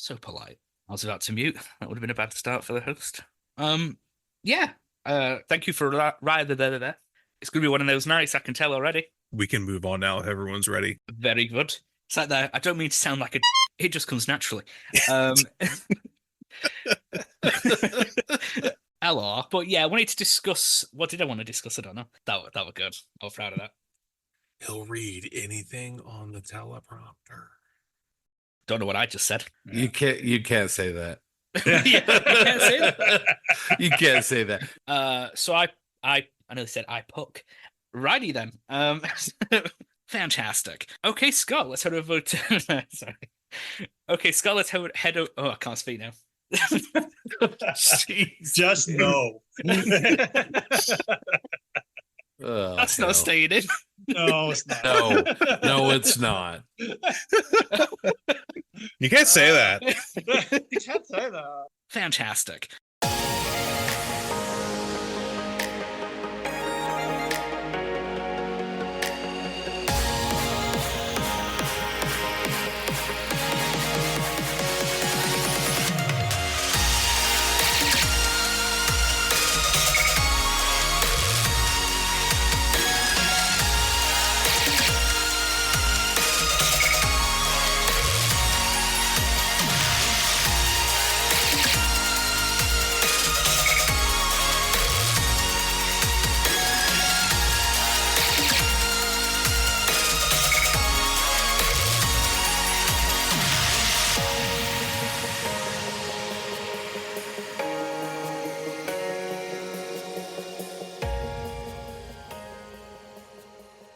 So polite. I was about to mute. That would have been a bad start for the host. Yeah. Thank you for there. It's gonna be one of those nights. I can tell already. We can move on now if everyone's ready. Very good. It's like that. I don't mean to sound like a. It just comes naturally. Um, hello, but yeah, I wanted to discuss. What did I want to discuss? I don't know. That was good. I was proud of that. He'll read anything on the teleprompter. Don't know what I just said. You can't say that. Yeah, you can't say that. You can't say that. So I nearly said I puck. Righty then. Fantastic. Okay, Scott, let's head over to sorry. Okay, Scott, let's head over. Oh, I can't speak now. Just no. That's not staying in. No, it's not. No, it's not. You can't say that. You can't say that. Fantastic.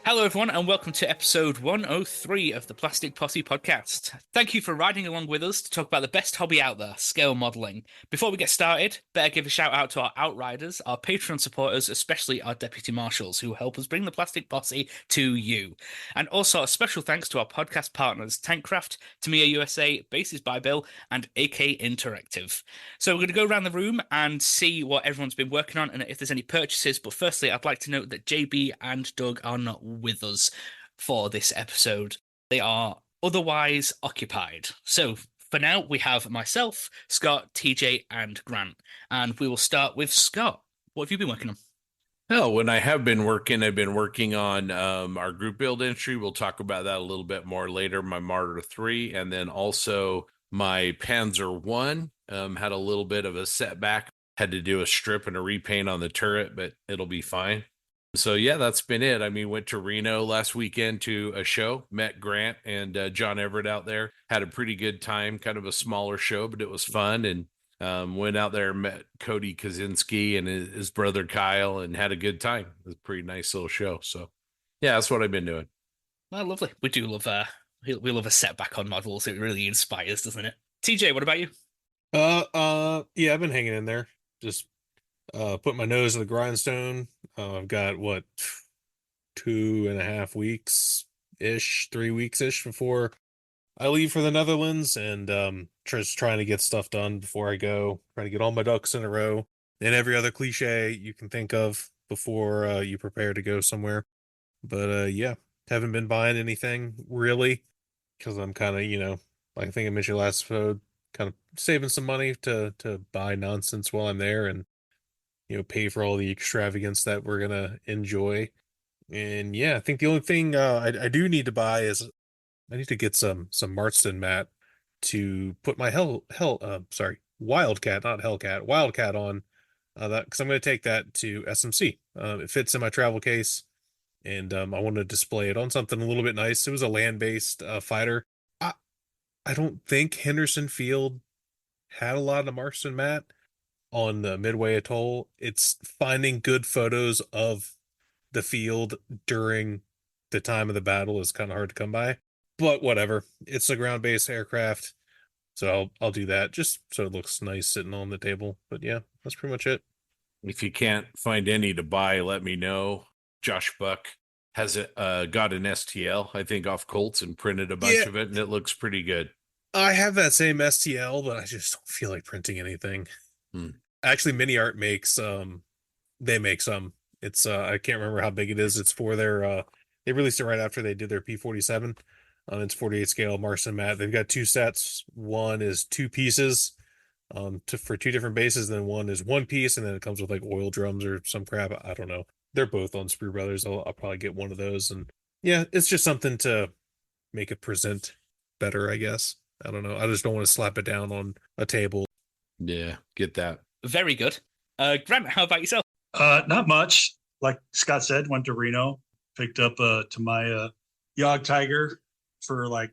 Hello, everyone, and welcome to episode 103 of the Plastic Posse podcast. Thank you for riding along with us to talk about the best hobby out there, scale modelling. Before we get started, better give a shout out to our outriders, our Patreon supporters, especially our deputy marshals who help us bring the Plastic Posse to you. And also a special thanks to our podcast partners, Tankcraft, Tamiya USA, Bases by Bill, and AK Interactive. So we're going to go around the room and see what everyone's been working on and if there's any purchases. But firstly, I'd like to note that JB and Doug are not with us for this episode. They are otherwise occupied. So for now, we have myself, Scott, TJ, and Grant. And we will start with Scott. What have you been working on? Oh, when I have been working, I've been working on our group build entry. We'll talk about that a little bit more later. My Martyr 3, and then also my Panzer 1 had a little bit of a setback. Had to do a strip and a repaint on the turret, but it'll be fine. So yeah, that's been it. I mean, went to Reno last weekend to a show, met Grant and John Everett out there. Had a pretty good time, kind of a smaller show, but it was fun. And went out there, met Cody Kaczynski and his brother Kyle, and had a good time. It was a pretty nice little show. So yeah, that's what I've been doing. Well, lovely. We do love we love a setback on models. It really inspires, doesn't it? TJ, what about you? Yeah, I've been hanging in there. Just put my nose to the grindstone. I've got 2.5 weeks ish, 3 weeks ish before I leave for the Netherlands, and just trying to get stuff done before I go, trying to get all my ducks in a row and every other cliche you can think of before you prepare to go somewhere. But yeah, haven't been buying anything really because I'm kind of, like I think I mentioned last episode, kind of saving some money to buy nonsense while I'm there and pay for all the extravagance that we're gonna enjoy. And yeah, I think the only thing I do need to buy is I need to get some Marston mat to put my Wildcat, not Hellcat, Wildcat on that, because I'm going to take that to SMC. It fits in my travel case, and I want to display it on something a little bit nice. It was a land-based fighter. I don't think Henderson Field had a lot of Marston mat on the Midway Atoll. It's finding good photos of the field during the time of the battle is kind of hard to come by. But whatever, it's a ground-based aircraft, so I'll do that just so it looks nice sitting on the table. But yeah, that's pretty much it. If you can't find any to buy, let me know. Josh Buck has got an STL, I think, off Colts and printed a bunch of it, and it looks pretty good. I have that same STL, but I just don't feel like printing anything. Actually, Mini Art makes they make some. It's I can't remember how big it is. It's for their they released it right after they did their P-47. on its 48 scale Marson mat. They've got two sets. One is two pieces for two different bases, then one is one piece, and then it comes with like oil drums or some crap. I don't know. They're both on Sprue Brothers. I'll probably get one of those, and yeah, it's just something to make it present better, I guess. I don't know. I just don't want to slap it down on a table. Yeah, get that. Very good. Grant, how about yourself? Not much. Like Scott said, went to Reno, picked up a Tamiya Yog Tiger for like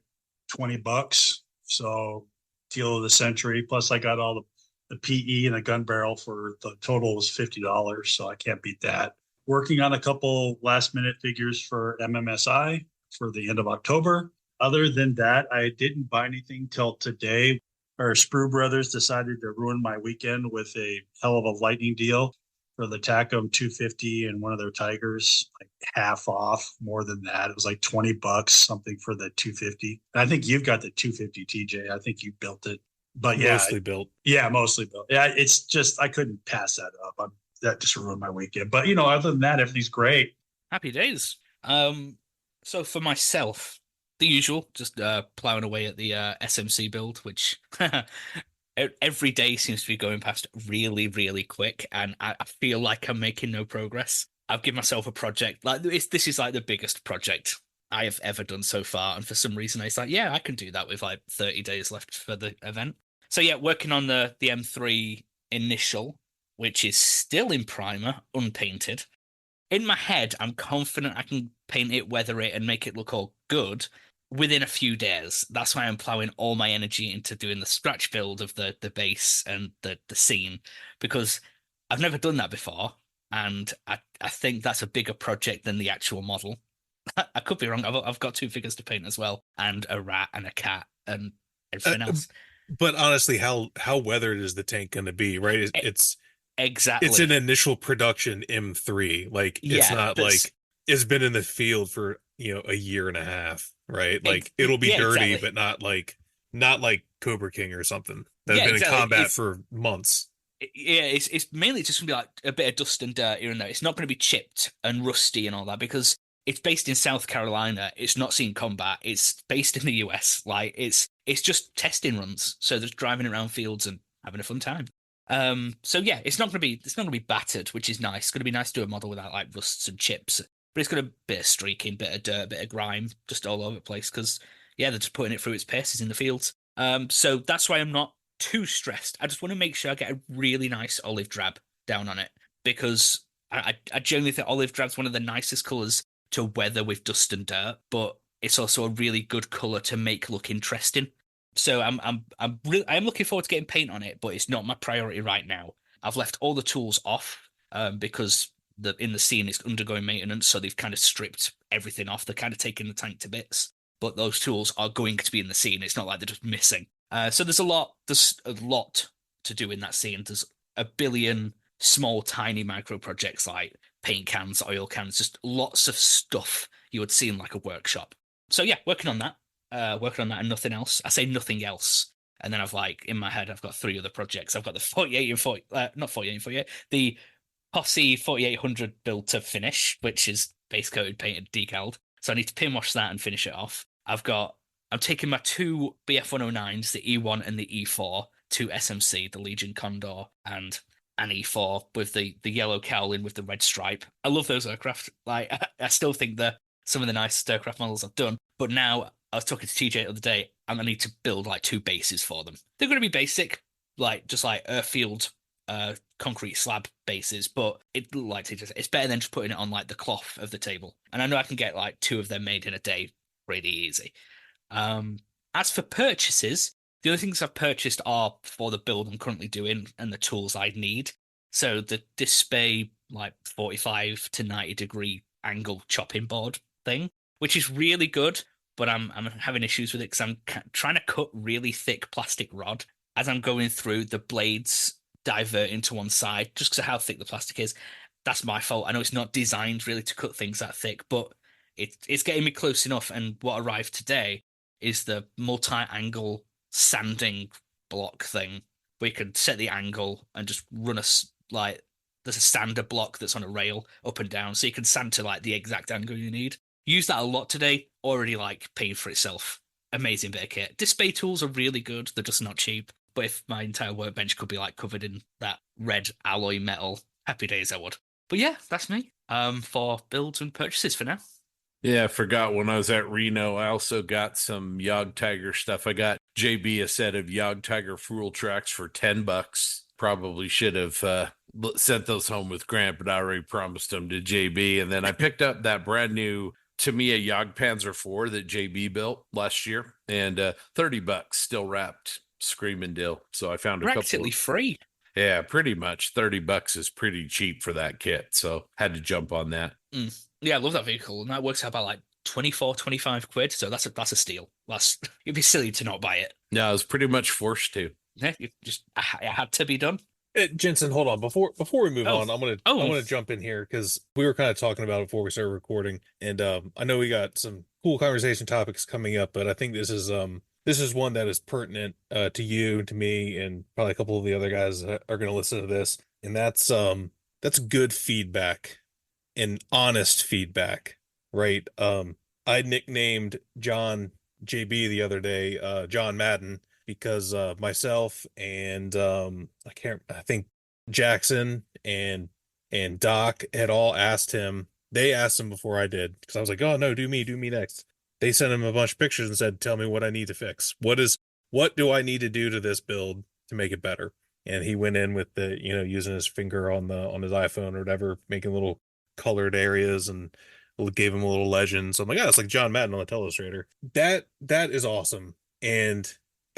$20. So deal of the century. Plus, I got all the PE and a gun barrel for the total was $50. So I can't beat that. Working on a couple last minute figures for MMSI for the end of October. Other than that, I didn't buy anything till today. Our Sprue Brothers decided to ruin my weekend with a hell of a lightning deal for the Tacom 250 and one of their Tigers, like half off, more than that. It was like $20, something for the 250. And I think you've got the 250, TJ. I think you built it. But yeah, Mostly built. Yeah, mostly built. Yeah, it's just, I couldn't pass that up. That just ruined my weekend. But, you know, other than that, everything's great. Happy days. So for myself, the usual, just plowing away at the SMC build, which every day seems to be going past really, really quick, and I feel like I'm making no progress. I've given myself a project like this is like the biggest project I have ever done so far, and for some reason it's like, yeah, I can do that with like 30 days left for the event. So yeah, working on the M3 initial, which is still in primer, unpainted. In my head, I'm confident I can paint it, weather it, and make it look all good within a few days. That's why I'm plowing all my energy into doing the scratch build of the base and the scene, because I've never done that before, and I think that's a bigger project than the actual model. I could be wrong. I've got two figures to paint as well, and a rat and a cat and everything else. But honestly, how weathered is the tank going to be, right? It's exactly, it's an initial production M3. Like, it's not like it's been in the field for, you know, a year and a half, right? Like, it'll be dirty, but not like Cobra King or something that have been in combat for months. Yeah, it's mainly just gonna be like a bit of dust and dirt here and there. It's not gonna be chipped and rusty and all that, because it's based in South Carolina. It's not seen combat. It's based in the US. Like, it's just testing runs. So they're driving around fields and having a fun time. So yeah, it's not gonna be battered, which is nice. It's gonna be nice to do a model without like rusts and chips, but it's got a bit of streaking, bit of dirt, bit of grime, just all over the place, because yeah, they're just putting it through its paces in the fields. So that's why I'm not too stressed. I just want to make sure I get a really nice olive drab down on it, because I generally think olive drab's one of the nicest colors to weather with dust and dirt, but it's also a really good color to make look interesting. So I'm looking forward to getting paint on it, but it's not my priority right now. I've left all the tools off because in the scene it's undergoing maintenance, so they've kind of stripped everything off. They're kind of taking the tank to bits, but those tools are going to be in the scene. It's not like they're just missing. So there's a lot to do in that scene. There's a billion small, tiny micro projects like paint cans, oil cans, just lots of stuff you would see in like a workshop. So yeah, working on that and nothing else. I say nothing else, and then I've like in my head I've got three other projects. I've got the 48 and 40, not 48 and 48, the Posse 4800 build to finish, which is base coated, painted, decaled. So I need to pin wash that and finish it off. I'm taking my two BF109s, the E1 and the E4, to SMC, the Legion Condor, and an E4 with the yellow cowling with the red stripe. I love those aircraft. Like, I still think they're some of the nicest aircraft models I've done. But now, I was talking to TJ the other day, I'm going to need to build like two bases for them. They're going to be basic, like just like airfield concrete slab bases, but it's better than just putting it on like the cloth of the table. And I know I can get like two of them made in a day really easy. As for purchases, the other things I've purchased are for the build I'm currently doing and the tools I need. So the Display like 45 to 90 degree angle chopping board thing, which is really good, but I'm having issues with it because I'm trying to cut really thick plastic rod. As I'm going through, the blades divert into one side just because of how thick the plastic is. That's my fault. I know it's not designed really to cut things that thick, but it's getting me close enough. And what arrived today is the multi-angle sanding block thing, where you can set the angle and just run there's a sander block that's on a rail up and down, so you can sand to like the exact angle you need. Use that a lot today. already like paid for itself. Amazing bit of kit. Display tools are really good. They're just not cheap. But if my entire workbench could be like covered in that red alloy metal, happy days I would. But yeah, that's me. For builds and purchases for now. Yeah, I forgot when I was at Reno, I also got some Yog Tiger stuff. I got JB a set of Yog Tiger Fool tracks for $10. Probably should have sent those home with Grant, but I already promised them to JB. And then I picked up that brand new Tamiya Jagdpanzer 4 that JB built last year, and $30 still wrapped, screaming deal. So I found a Practically free. Yeah, pretty much. $30 is pretty cheap for that kit, so had to jump on that. Yeah, I love that vehicle, and that works out about like 24, 25 quid. So that's a steal. You'd be silly to not buy it. No, I was pretty much forced to. Yeah, it had to be done. Jensen, hold on. Before we move on, I'm Oh. gonna jump in here because we were kind of talking about it before we started recording, and I know we got some cool conversation topics coming up, but I think this is one that is pertinent to you, to me, and probably a couple of the other guys that are going to listen to this, and that's good feedback and honest feedback, right? I nicknamed John JB the other day, John Madden, because myself and I think Jackson and Doc had all asked him. They asked him before I did, because I was like, oh no, do me next. They sent him a bunch of pictures and said, tell me what I need to fix. What do I need to do to this build to make it better? And he went in with the, using his finger on his iPhone or whatever, making little colored areas, and gave him a little legend. So I'm like, oh, it's like John Madden on the Telestrator. That is awesome. And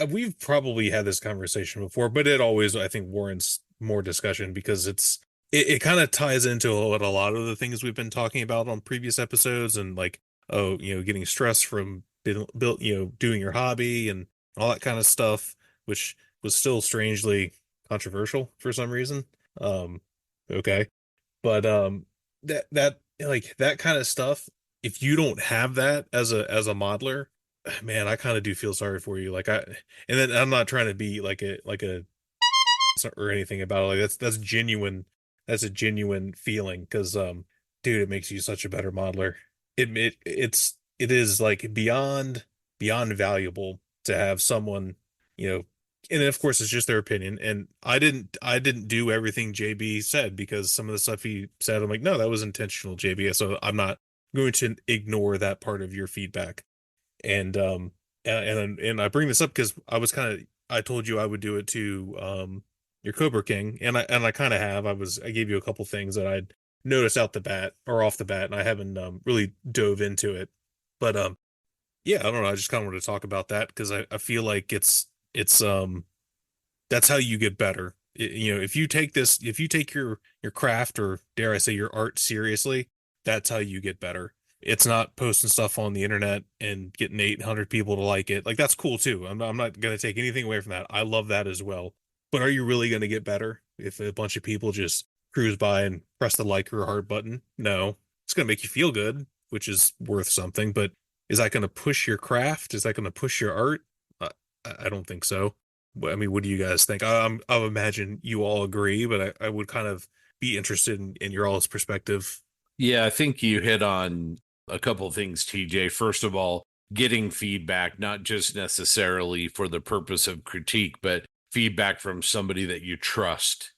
we've probably had this conversation before, but it always, I think, warrants more discussion, because it kind of ties into what a lot of the things we've been talking about on previous episodes, and like, getting stressed from doing your hobby and all that kind of stuff, which was still strangely controversial for some reason. Okay. But that kind of stuff, if you don't have that as a modeler, man, I kind of do feel sorry for you. And then I'm not trying to be like a or anything about it. Like that's genuine. That's a genuine feeling, because dude, it makes you such a better modeler. It is like beyond valuable to have someone, and of course it's just their opinion. And I didn't do everything JB said, because some of the stuff he said, I'm like, no, that was intentional, JB. So I'm not going to ignore that part of your feedback. And I bring this up because I told you I would do it to your Cobra King, and I kind of have. I gave you a couple things that I'd noticed off the bat, and I haven't really dove into it. But yeah, I don't know. I just kind of want to talk about that, because I feel like it's that's how you get better. If you take your craft, or dare I say your art, seriously, that's how you get better. It's not posting stuff on the internet and getting 800 people to like it. Like, that's cool too. I'm not going to take anything away from that. I love that as well. But are you really going to get better if a bunch of people just cruise by and press the like or heart button? No. It's going to make you feel good, which is worth something. But is that going to push your craft? Is that going to push your art? I don't think so. I mean, what do you guys think? I imagine you all agree, but I would kind of be interested in your all's perspective. Yeah, I think you hit on a couple of things, TJ. First of all, getting feedback, not just necessarily for the purpose of critique, but feedback from somebody that you trust,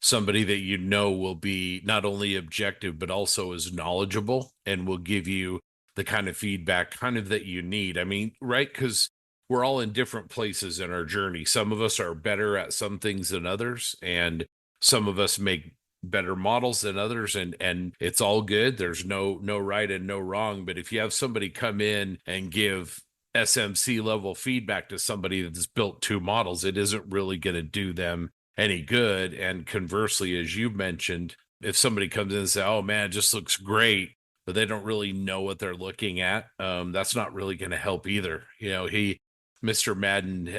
somebody that you know will be not only objective, but also is knowledgeable and will give you the kind of feedback that you need. I mean, right? Because we're all in different places in our journey. Some of us are better at some things than others, and some of us make better models than others, and it's all good. There's no right and no wrong. But if you have somebody come in and give SMC level feedback to somebody that's built 2 models, it isn't really going to do them any good. And conversely, as you mentioned, if somebody comes in and says, oh man, it just looks great, but they don't really know what they're looking at, that's not really going to help either. Mr. Madden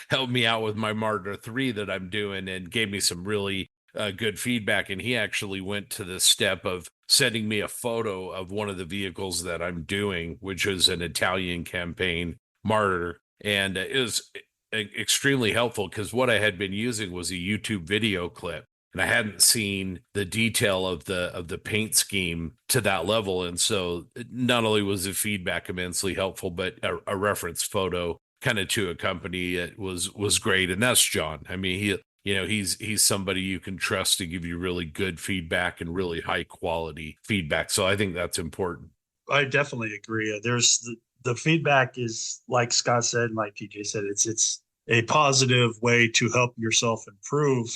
helped me out with my Martyr 3 that I'm doing, and gave me some really good feedback. And he actually went to the step of sending me a photo of one of the vehicles that I'm doing, which is an Italian campaign Martyr. And it was extremely helpful, because what I had been using was a YouTube video clip. and I hadn't seen the detail of the paint scheme to that level. And so not only was the feedback immensely helpful, but a reference photo kind of to accompany it was great. And that's John. I mean, he's somebody you can trust to give you really good feedback and really high quality feedback. So I think that's important. I definitely agree. There's the feedback is, like Scott said, and like TJ said, it's a positive way to help yourself improve.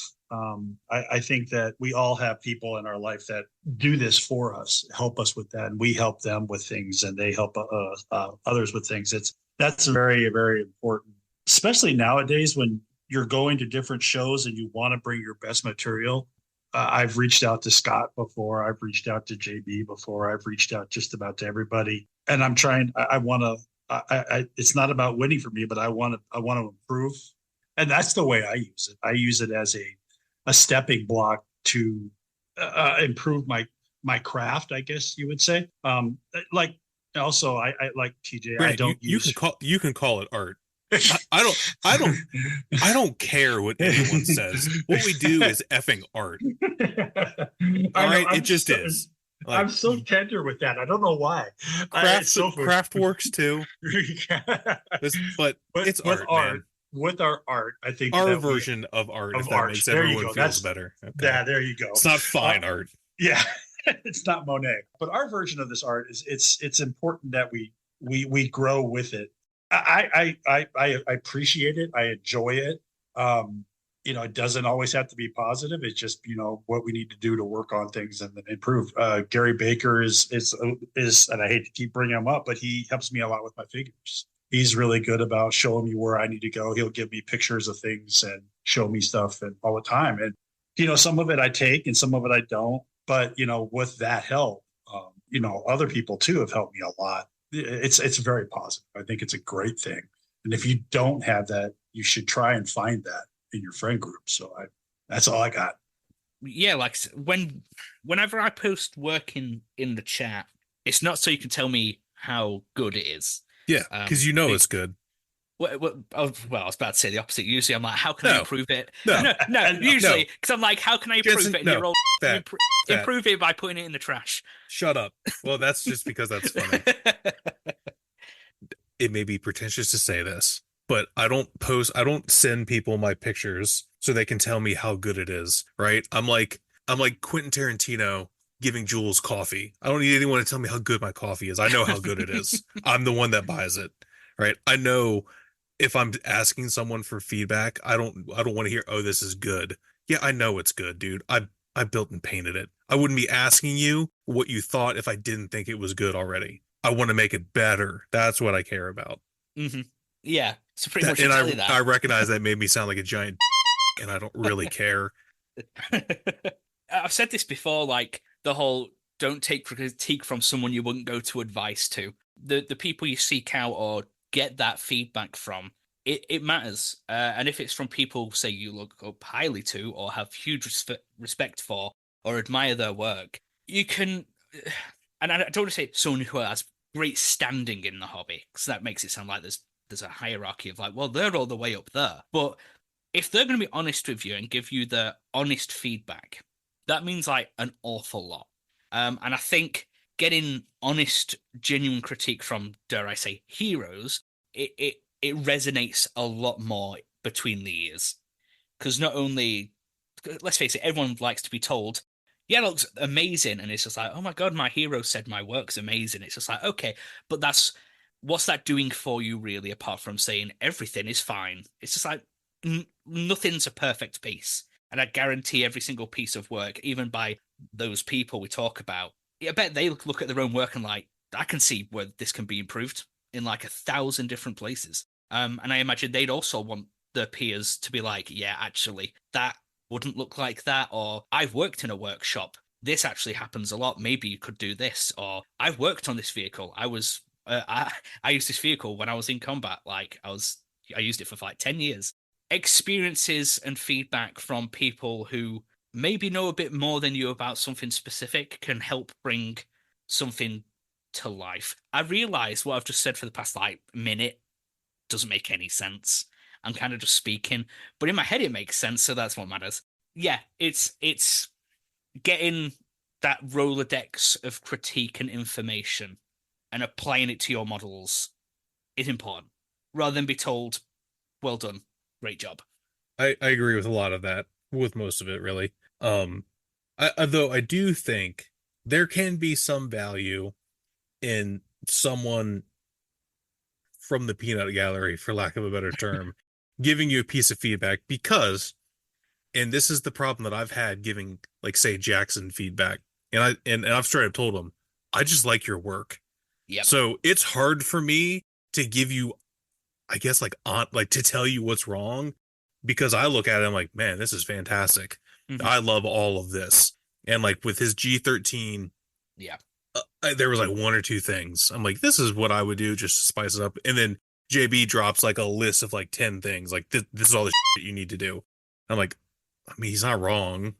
I think that we all have people in our life that do this for us, help us with that, and we help them with things, and they help others with things. That's very, very important, especially nowadays when you're going to different shows and you want to bring your best material. I've reached out to Scott before. I've reached out to JB before. I've reached out just about to everybody, and I'm trying. I want to. It's not about winning for me, but I want to improve, and that's the way I use it. I use it as a stepping block to improve my craft, I guess you would say. Like also, I like TJ. Grant, I don't use. You can call it art. I don't care what anyone says. What we do is effing art. All right, it just is. Like, I'm so tender with that. I don't know why. Craft works too. But it's with art, man. With our art, I think Our version of art, if that makes everyone feels better. Okay. Yeah, there you go. It's not fine art. Yeah, it's not Monet. But our version of this art is it's important that we grow with it. I appreciate it. I enjoy it. It doesn't always have to be positive. It's just, what we need to do to work on things and improve. Gary Baker is, and I hate to keep bringing him up, but he helps me a lot with my figures. He's really good about showing me where I need to go. He'll give me pictures of things and show me stuff and all the time. And, some of it I take and some of it I don't, but, with that help, other people too have helped me a lot. It's very positive. I think it's a great thing. And if you don't have that, you should try and find that in your friend group. So that's all I got. Yeah, like whenever I post work in the chat, it's not so you can tell me how good it is. Yeah, because it's good. Well, I was about to say the opposite. Usually I'm like, how can I improve it? No. Usually, because I'm like, how can I improve Jensen, it? And you're all that. improve it by putting it in the trash. Shut up. Well, that's just because that's funny. It may be pretentious to say this, but I don't send people my pictures so they can tell me how good it is, right? I'm like Quentin Tarantino giving Jules coffee. I don't need anyone to tell me how good my coffee is. I know how good it is. I'm the one that buys it, right? I know if I'm asking someone for feedback, I don't want to hear, oh, this is good. Yeah, I know it's good, dude. I built and painted it. I wouldn't be asking you what you thought if I didn't think it was good already. I want to make it better. That's what I care about. Mm-hmm. Yeah, so pretty much. And I recognize that made me sound like a giant, and I don't really care. I've said this before, like the whole don't take critique from someone you wouldn't go to advice to. The people you seek out or get that feedback from, it matters. And if it's from people, say, you look up highly to or have huge respect for or admire their work, you can... And I don't want to say someone who has great standing in the hobby, because that makes it sound like there's a hierarchy of like, well, they're all the way up there. But if they're going to be honest with you and give you the honest feedback, that means like an awful lot. And I think getting honest, genuine critique from, dare I say, heroes, it resonates a lot more between the ears. Because not only, let's face it, everyone likes to be told, yeah, it looks amazing. And it's just like, oh my God, my hero said my work's amazing. It's just like, okay, but what's that doing for you really, apart from saying everything is fine? It's just like, nothing's a perfect piece. And I guarantee every single piece of work, even by those people we talk about, I bet they look at their own work and like, I can see where this can be improved in like 1,000 different places. And I imagine they'd also want their peers to be like, yeah, actually, that wouldn't look like that. Or I've worked in a workshop. This actually happens a lot. Maybe you could do this. Or I've worked on this vehicle. I used this vehicle when I was in combat. Like I used it for like 10 years. Experiences and feedback from people who maybe know a bit more than you about something specific can help bring something to life. I realize what I've just said for the past like minute doesn't make any sense. I'm kind of just speaking, but in my head it makes sense, so that's what matters. yeah, it's getting that Rolodex of critique and information and applying it to your models is important, rather than be told, "Well done, great job." I agree with a lot of that, with most of it, really. Though I do think there can be some value in someone from the peanut gallery, for lack of a better term, giving you a piece of feedback because, and this is the problem that I've had giving, like, say, Jackson feedback, and I've straight up told him, I just like your work. Yep. So it's hard for me to give you, I guess, like to tell you what's wrong, because I look at it, I'm like, man, this is fantastic. Mhm. I love all of this. And like with his G13, Yeah. there was like one or two things. I'm like, this is what I would do just to spice it up. And then JB drops like a list of like 10 things. Like, this is all the shit you need to do. I'm like, I mean, he's not wrong,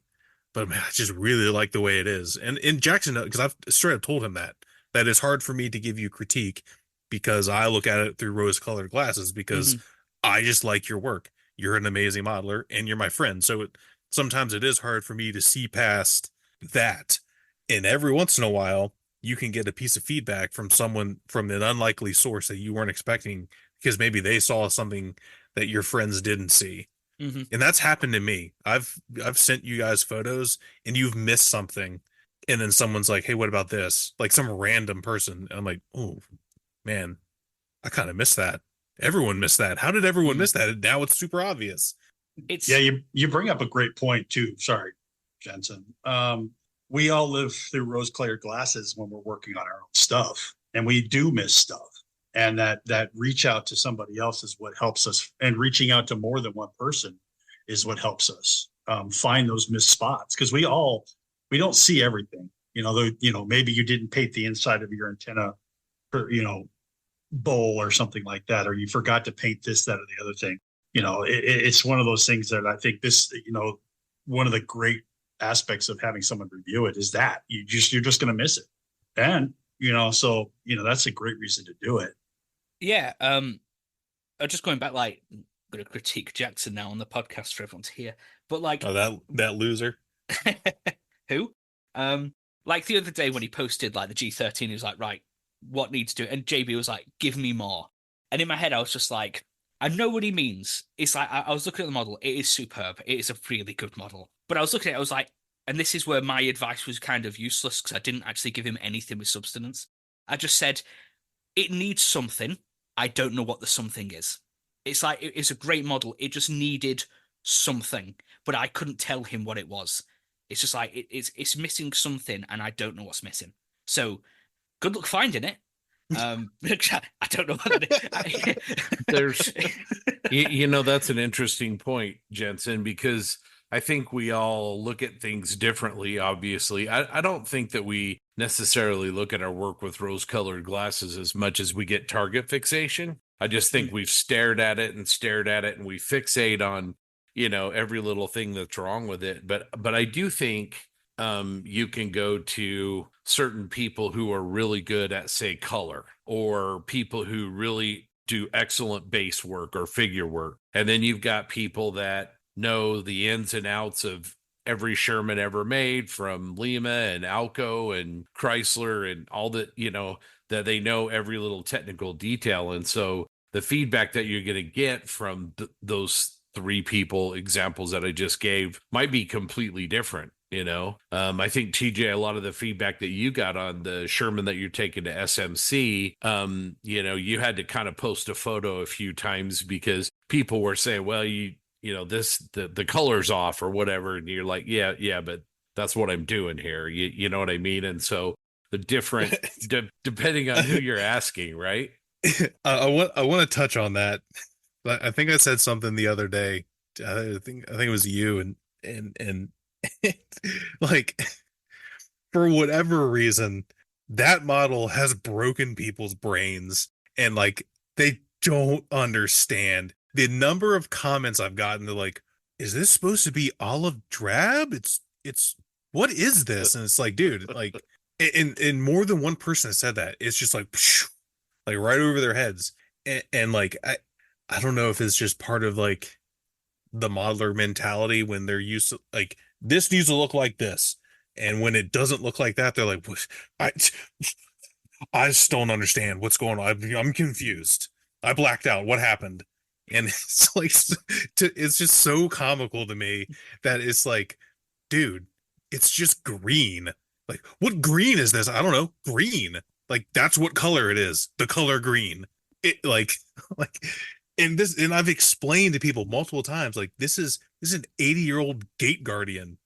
but man, I just really like the way it is. And in Jackson, because I've straight up told him that it's hard for me to give you critique because I look at it through rose-colored glasses, because I just like your work. You're an amazing modeler and you're my friend. So sometimes it is hard for me to see past that. And every once in a while, you can get a piece of feedback from someone from an unlikely source that you weren't expecting, because maybe they saw something that your friends didn't see. Mm-hmm. And that's happened to me. I've sent you guys photos and you've missed something. And then someone's like, hey, what about this? Like some random person. And I'm like, oh, man, I kind of missed that. Everyone missed that. How did everyone miss that? And now it's super obvious. It's Yeah, you bring up a great point too. Sorry, Jensen. We all live through rose-colored glasses when we're working on our own stuff, and we do miss stuff. And that reach out to somebody else is what helps us. And reaching out to more than one person is what helps us find those missed spots, because we don't see everything. Maybe you didn't paint the inside of your antenna, or, bowl or something like that, or you forgot to paint this, that, or the other thing. It's one of those things that I think one of the great aspects of having someone review it is that you're just going to miss it. And, that's a great reason to do it. Yeah. Just going back, like, I'm going to critique Jackson now on the podcast for everyone to hear, but like, oh, that loser. Who? Like the other day when he posted like the G13, he was like, right, what needs to do? And JB was like, give me more. And in my head, I was just like, I know what he means. It's like, I was looking at the model. It is superb. It is a really good model. But I was looking at it, I was like, and this is where my advice was kind of useless, because I didn't actually give him anything with substance. I just said, it needs something. I don't know what the something is. It's like, it's a great model. It just needed something, but I couldn't tell him what it was. It's just like, it's missing something, and I don't know what's missing. So good luck finding it. I don't know what that is. There's, that's an interesting point, Jensen, because I think we all look at things differently, obviously. I don't think that we necessarily look at our work with rose-colored glasses as much as we get target fixation. I just think we've stared at it, and we fixate on, every little thing that's wrong with it. But I do think you can go to certain people who are really good at, say, color, or people who really do excellent base work or figure work. And then you've got people that know the ins and outs of every Sherman ever made, from Lima and Alco and Chrysler and all that, that they know every little technical detail. And so the feedback that you're going to get from those three people examples that I just gave might be completely different. I think, TJ, a lot of the feedback that you got on the Sherman that you're taking to SMC, you had to kind of post a photo a few times because people were saying, well, the color's off or whatever. And you're like, yeah, but that's what I'm doing here. You know what I mean? And so the different, depending on who you're asking, right? I want to touch on that. I think I said something the other day. I think it was you, and like, for whatever reason, that model has broken people's brains, and like, they don't understand the number of comments I've gotten. They're like, is this supposed to be olive drab? It's what is this? And it's like, dude, like, and more than one person has said that. It's just like right over their heads. And like, I don't know if it's just part of like the modeler mentality when they're used to like this needs to look like this. And when it doesn't look like that, they're like, I, I just don't understand what's going on. I'm confused. I blacked out. What happened? And it's like, it's just so comical to me that it's like, dude, it's just green. Like, what green is this? I don't know. Green. Like, that's what color it is. The color green. It like, like, and I've explained to people multiple times, like, this is an 80-year-old gate guardian.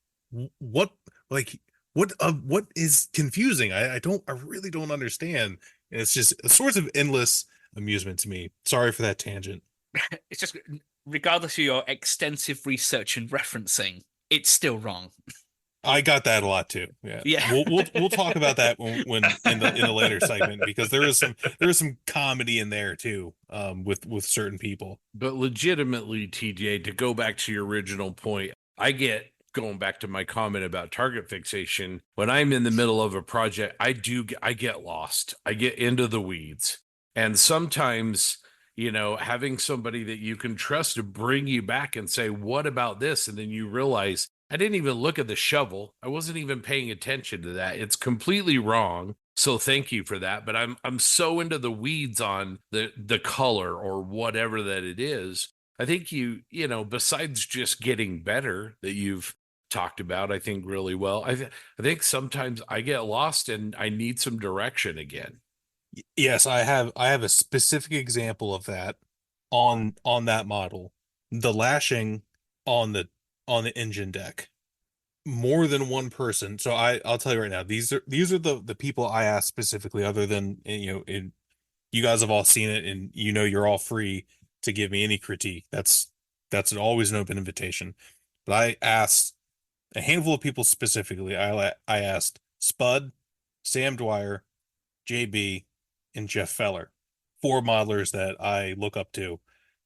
What, like, what is confusing? I really don't understand. And it's just a source of endless amusement to me. Sorry for that tangent. It's just, regardless of your extensive research and referencing, it's still wrong. I got that a lot too. Yeah. Yeah. We'll talk about that when in the later segment, because there is some comedy in there too, with certain people. But legitimately, TJ, to go back to your original point, I get, going back to my comment about target fixation, when I'm in the middle of a project, I get lost. I get into the weeds. And sometimes, having somebody that you can trust to bring you back and say, what about this? And then you realize, I didn't even look at the shovel. I wasn't even paying attention to that. It's completely wrong. So thank you for that. But I'm so into the weeds on the color or whatever that it is. I think besides just getting better that you've talked about, I think really well. I think sometimes I get lost and I need some direction again. Yes, I have a specific example of that on that model. The lashing on the engine deck. More than one person. So I'll tell you right now, these are the people I asked specifically, other than you guys have all seen it, and you're all free to give me any critique. That's always an open invitation. But I asked a handful of people specifically. I asked Spud, Sam Dwyer, JB, and Jeff Feller, 4 modelers that I look up to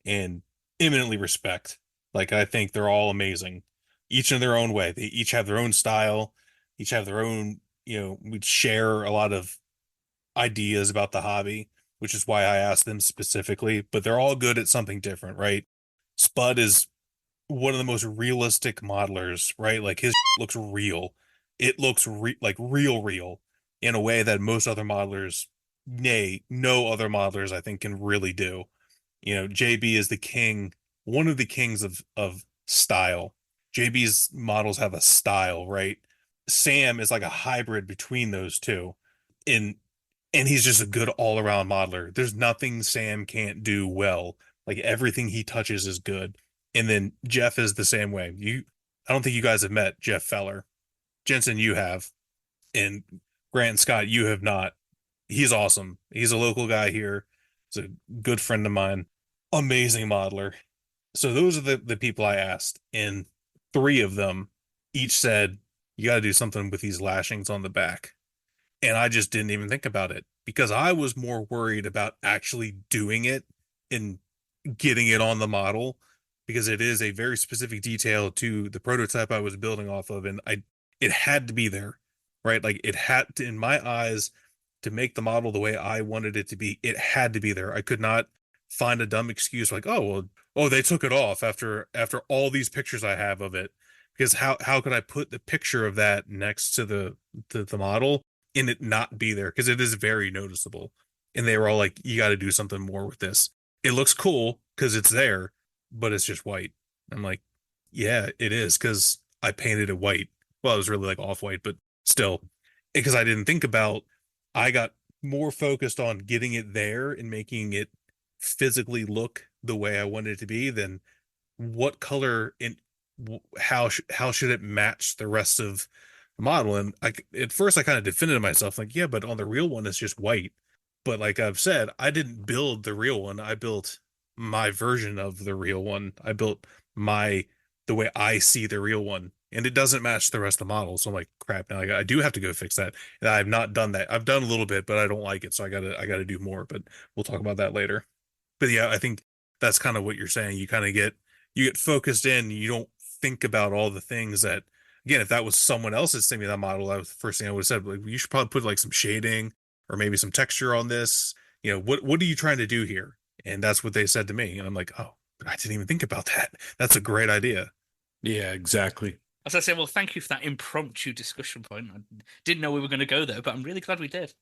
and eminently respect. Like, I think they're all amazing, each in their own way. They each have their own style, each have their own, we share a lot of ideas about the hobby, which is why I asked them specifically, but they're all good at something different, right? Spud is one of the most realistic modelers, right? Like, his looks real. It looks like real in a way that most other modelers, nay, no other modelers, I think, can really do. JB is the king, one of the kings of style. JB's models have a style, right? Sam is like a hybrid between those two. And he's just a good all-around modeler. There's nothing Sam can't do well. Like, everything he touches is good. And then Jeff is the same way. I don't think you guys have met Jeff Feller. Jensen, you have. And Grant and Scott, you have not. He's awesome. He's a local guy here. He's a good friend of mine. Amazing modeler. So those are the people I asked. And 3 of them each said, you got to do something with these lashings on the back. And I just didn't even think about it, because I was more worried about actually doing it and getting it on the model, because it is a very specific detail to the prototype I was building off of. And it had to be there, right? Like, it had to, in my eyes, to make the model the way I wanted it to be, it had to be there. I could not find a dumb excuse like, they took it off after all these pictures I have of it. Because how could I put the picture of that next to the model and it not be there? Because it is very noticeable. And they were all like, you got to do something more with this. It looks cool because it's there, but it's just white. I'm like, yeah, it is, because I painted it white. Well, it was really like off-white, but still, because I didn't think about, I got more focused on getting it there and making it physically look the way I wanted it to be than what color and how should it match the rest of the model. And at first I kind of defended myself, like, yeah, but on the real one it's just white. But like I've said, I didn't build the real one. I built my version of the real one. I built the way I see the real one, and it doesn't match the rest of the model. So I'm like, crap, now I do have to go fix that. And I've not done that. I've done a little bit, but I don't like it. So I gotta do more, but we'll talk about that later. But yeah, I think that's kind of what you're saying. You kind of get focused in, you don't think about all the things that, again, if that was someone else's sending me that model, that was the first thing I would have said, like, you should probably put like some shading or maybe some texture on this. What are you trying to do here? And that's what they said to me. And I'm like, oh, I didn't even think about that. That's a great idea. Yeah, exactly. As I say, well, thank you for that impromptu discussion point. I didn't know we were going to go there, but I'm really glad we did.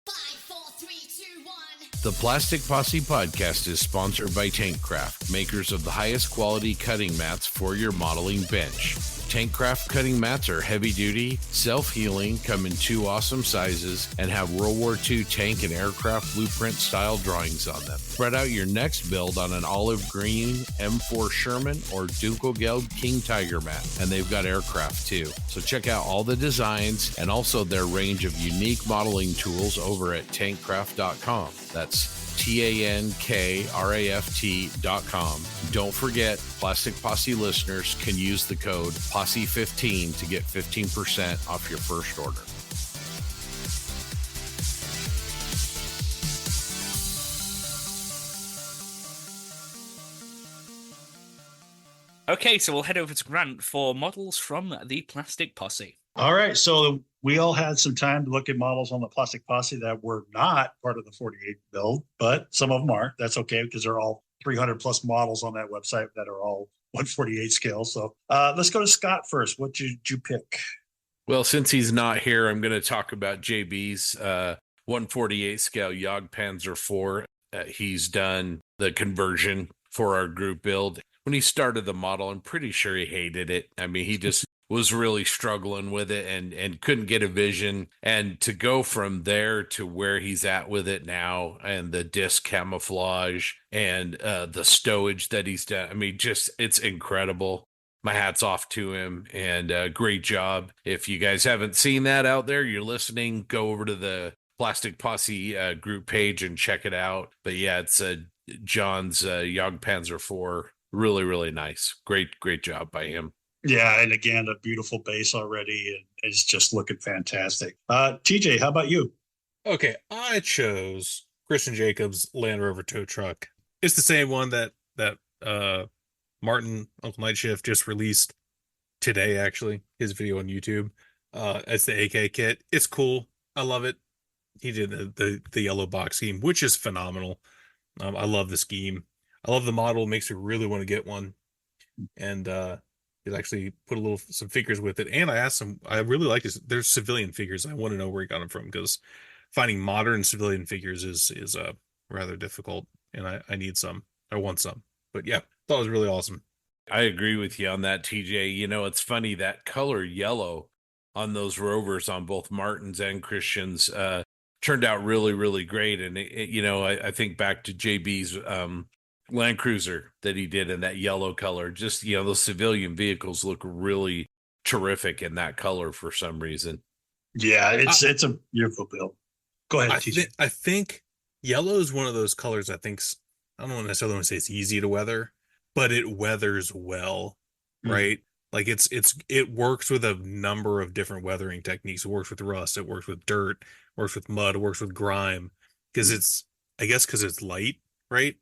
5, 4, 3, 2, 1. The Plastic Posse podcast is sponsored by Tankcraft, makers of the highest quality cutting mats for your modeling bench. Tankcraft cutting mats are heavy-duty, self-healing, come in 2 awesome sizes, and have World War II tank and aircraft blueprint-style drawings on them. Spread out your next build on an olive green M4 Sherman or Dunkelgelb King Tiger mat, and they've got aircraft too. So check out all the designs and also their range of unique modeling tools over at tankcraft.com. That's TANKRAFT.com. Don't forget, Plastic Posse listeners can use the code POSSE15 to get 15% off your first order. Okay, so we'll head over to Grant for models from the Plastic Posse. All right. So we all had some time to look at models on the Plastic Posse that were not part of the 48 build, but some of them are. That's okay because they're all 300 plus models on that website that are all 148 scale. So let's go to Scott first. What did you pick? Well, since he's not here, I'm going to talk about JB's 148 scale Jagdpanzer 4. He's done the conversion for our group build. When he started the model, I'm pretty sure he hated it. I mean, he just was really struggling with it and couldn't get a vision. And to go from there to where he's at with it now and the disc camouflage and the stowage that he's done, I mean, just it's incredible. My hat's off to him and great job. If you guys haven't seen that out there, you're listening, go over to the Plastic Posse group page and check it out. But yeah, it's John's Jagdpanzer 4. Really, really nice. Great job by him. Yeah, and again, a beautiful base already, and it's just looking fantastic. TJ, how about you? Okay, I chose Christian Jacobs Land Rover tow truck. It's the same one that Martin Uncle Night Shift just released today. Actually, his video on YouTube. It's the AK kit. It's cool. I love it. He did the yellow box scheme, which is phenomenal. I love the scheme. I love the model. It makes me really want to get one. And he actually put some figures with it. And I asked him, I really like this. There's civilian figures. I want to know where he got them from because finding modern civilian figures is rather difficult. And I need some. I want some. But yeah, thought it was really awesome. I agree with you on that, TJ. You know, it's funny that color yellow on those Rovers on both Martin's and Christian's turned out really, really great. And I think back to JB's Land Cruiser that he did in that yellow color. Just, those civilian vehicles look really terrific in that color for some reason. Yeah, it's a beautiful build. Go ahead, TJ. I think yellow is one of those colors I don't necessarily want to say it's easy to weather, but it weathers well, right? Like it works with a number of different weathering techniques. It works with rust, it works with dirt, it works with mud, it works with grime because it's light, right?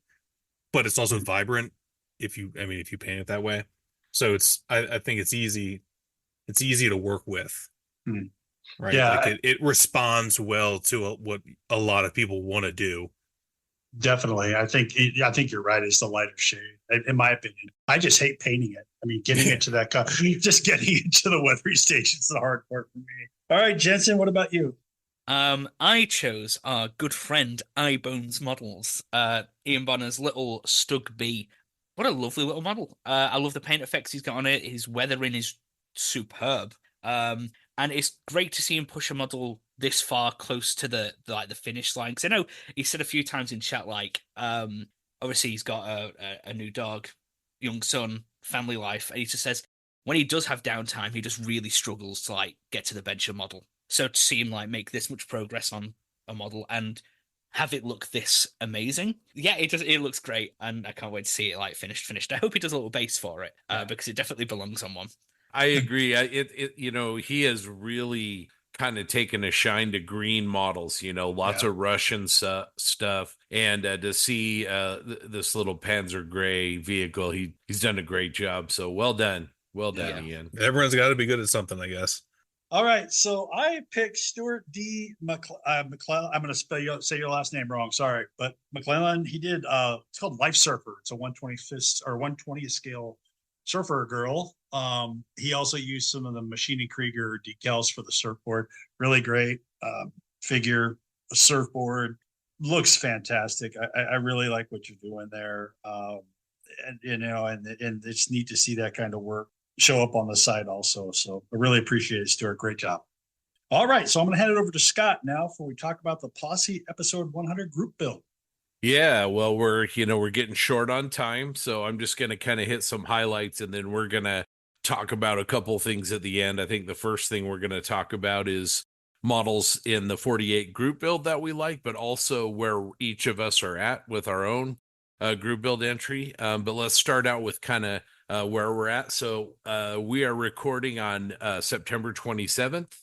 But it's also vibrant if you paint it that way. So I think it's easy to work with. Right. Yeah. Like it responds well to what a lot of people want to do. Definitely. I think you're right. It's the lighter shade, in my opinion. I just hate painting it. I mean, getting into that color, just getting into the weathering stage is the hard part for me. All right, Jensen, what about you? I chose our good friend iBones Models, Ian Bonner's little Stug B. What a lovely little model. I love the paint effects he's got on it. His weathering is superb. And it's great to see him push a model this far close to the finish line. Because I know he said a few times in chat, obviously he's got a new dog, young son, family life. And he just says when he does have downtime, he just really struggles to get to the bench a model. So to see him make this much progress on a model and have it look this amazing, yeah, it looks great, and I can't wait to see it finished. I hope he does a little base for it because it definitely belongs on one. I agree. He has really kind of taken a shine to green models. Lots of Russian stuff, and to see this little Panzer Gray vehicle, he's done a great job. So well done, Ian. Everyone's got to be good at something, I guess. All right, so I picked Stuart D. McClellan. I'm going to say your last name wrong. Sorry, but McClellan. He did. It's called Life Surfer. It's a 125th or 120th scale surfer girl. He also used some of the Machine Krieger decals for the surfboard. Really great figure. The surfboard looks fantastic. I really like what you're doing there. And and it's neat to see that kind of work show up on the site also. So I really appreciate it, Stuart. Great job. All right, so I'm going to hand it over to Scott now before we talk about the Posse episode 100 group build. Yeah, well, we're getting short on time, so I'm just going to kind of hit some highlights and then we're going to talk about a couple things at the end. I think the first thing we're going to talk about is models in the 48 group build that we like, but also where each of us are at with our own group build entry. But let's start out with kind of where we're at. So we are recording on September 27th.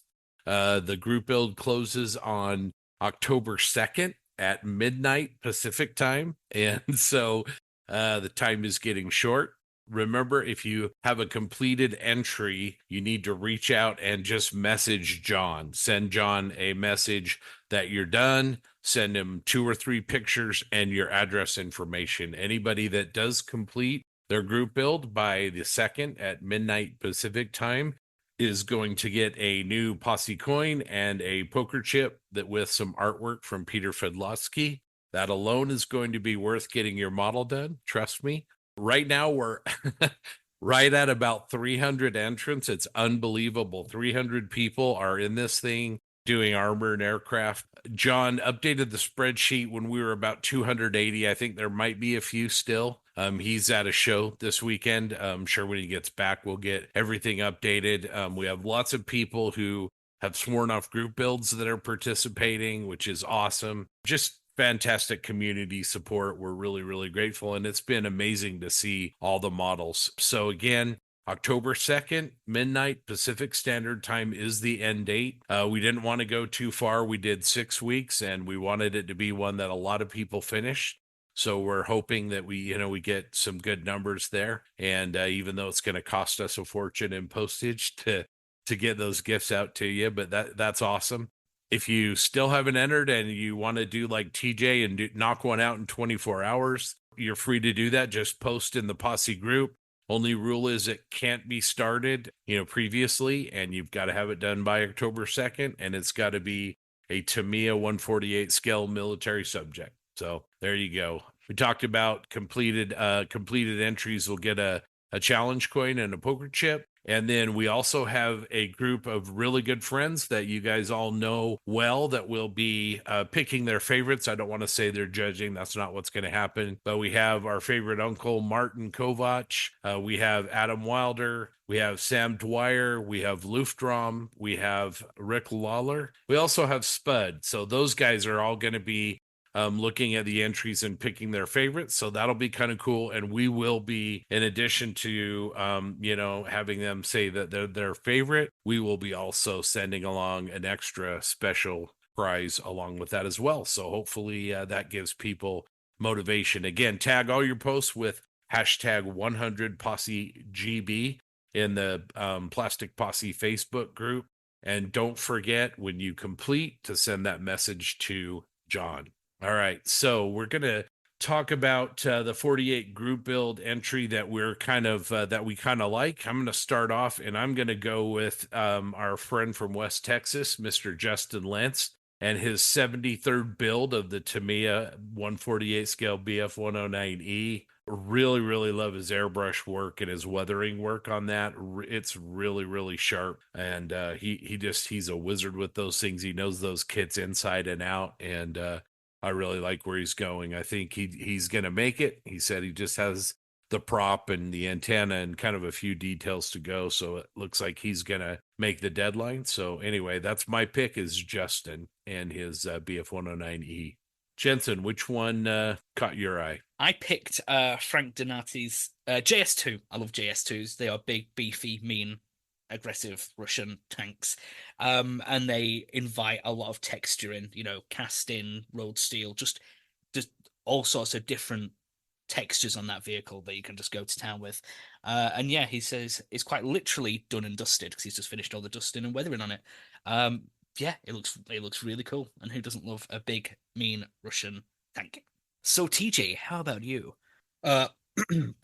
The group build closes on October 2nd at midnight Pacific time. And so the time is getting short. Remember, if you have a completed entry, you need to reach out and just message John. Send John a message that you're done. Send him 2 or 3 pictures and your address information. Anybody that does complete their group build by the 2nd at midnight Pacific time is going to get a new Posse coin and a poker chip that with some artwork from Peter Fedlowski. That alone is going to be worth getting your model done. Trust me. Right now, we're right at about 300 entrants. It's unbelievable. 300 people are in this thing doing armor and aircraft. John updated the spreadsheet when we were about 280. I think there might be a few still. He's at a show this weekend. I'm sure when he gets back, we'll get everything updated. We have lots of people who have sworn off group builds that are participating, which is awesome. Just fantastic community support. We're really, really grateful. And it's been amazing to see all the models. So again, October 2nd, midnight Pacific Standard Time is the end date. We didn't want to go too far. We did 6 weeks and we wanted it to be one that a lot of people finished. So we're hoping that we get some good numbers there. And even though it's going to cost us a fortune in postage to get those gifts out to you, but that's awesome. If you still haven't entered and you want to do like TJ and knock one out in 24 hours, you're free to do that. Just post in the Posse group. Only rule is it can't be started, previously, and you've got to have it done by October 2nd, and it's got to be a Tamiya 148 scale military subject. So there you go. We talked about completed entries will get a challenge coin and a poker chip. And then we also have a group of really good friends that you guys all know well that will be picking their favorites. I don't want to say they're judging. That's not what's going to happen. But we have our favorite uncle, Martin Kovach. We have Adam Wilder. We have Sam Dwyer. We have Luftdrom. We have Rick Lawler. We also have Spud. So those guys are all going to be looking at the entries and picking their favorites. So that'll be kind of cool. And we will be, in addition to, having them say that they're their favorite, we will be also sending along an extra special prize along with that as well. So hopefully that gives people motivation. Again, tag all your posts with hashtag 100 Posse GB in the Plastic Posse Facebook group. And don't forget when you complete to send that message to John. All right, so we're going to talk about the 48 group build entry that we kind of like. I'm going to start off and I'm going to go with our friend from West Texas, Mr. Justin Lentz, and his 73rd build of the Tamiya 148 scale BF109E. Really, really love his airbrush work and his weathering work on that. It's really, really sharp. And he's a wizard with those things. He knows those kits inside and out. And I really like where he's going. I think he's going to make it. He said he just has the prop and the antenna and kind of a few details to go. So it looks like he's going to make the deadline. So anyway, that's my pick is Justin and his BF109E. Jensen, which one caught your eye? I picked Frank Donati's JS2. I love JS2s. They are big, beefy, mean, aggressive Russian tanks. And they invite a lot of texture in, cast in, rolled steel, just all sorts of different textures on that vehicle that you can just go to town with. And yeah, he says it's quite literally done and dusted because he's just finished all the dusting and weathering on it. Yeah, it looks really cool. And who doesn't love a big, mean Russian tank? So TJ, how about you? I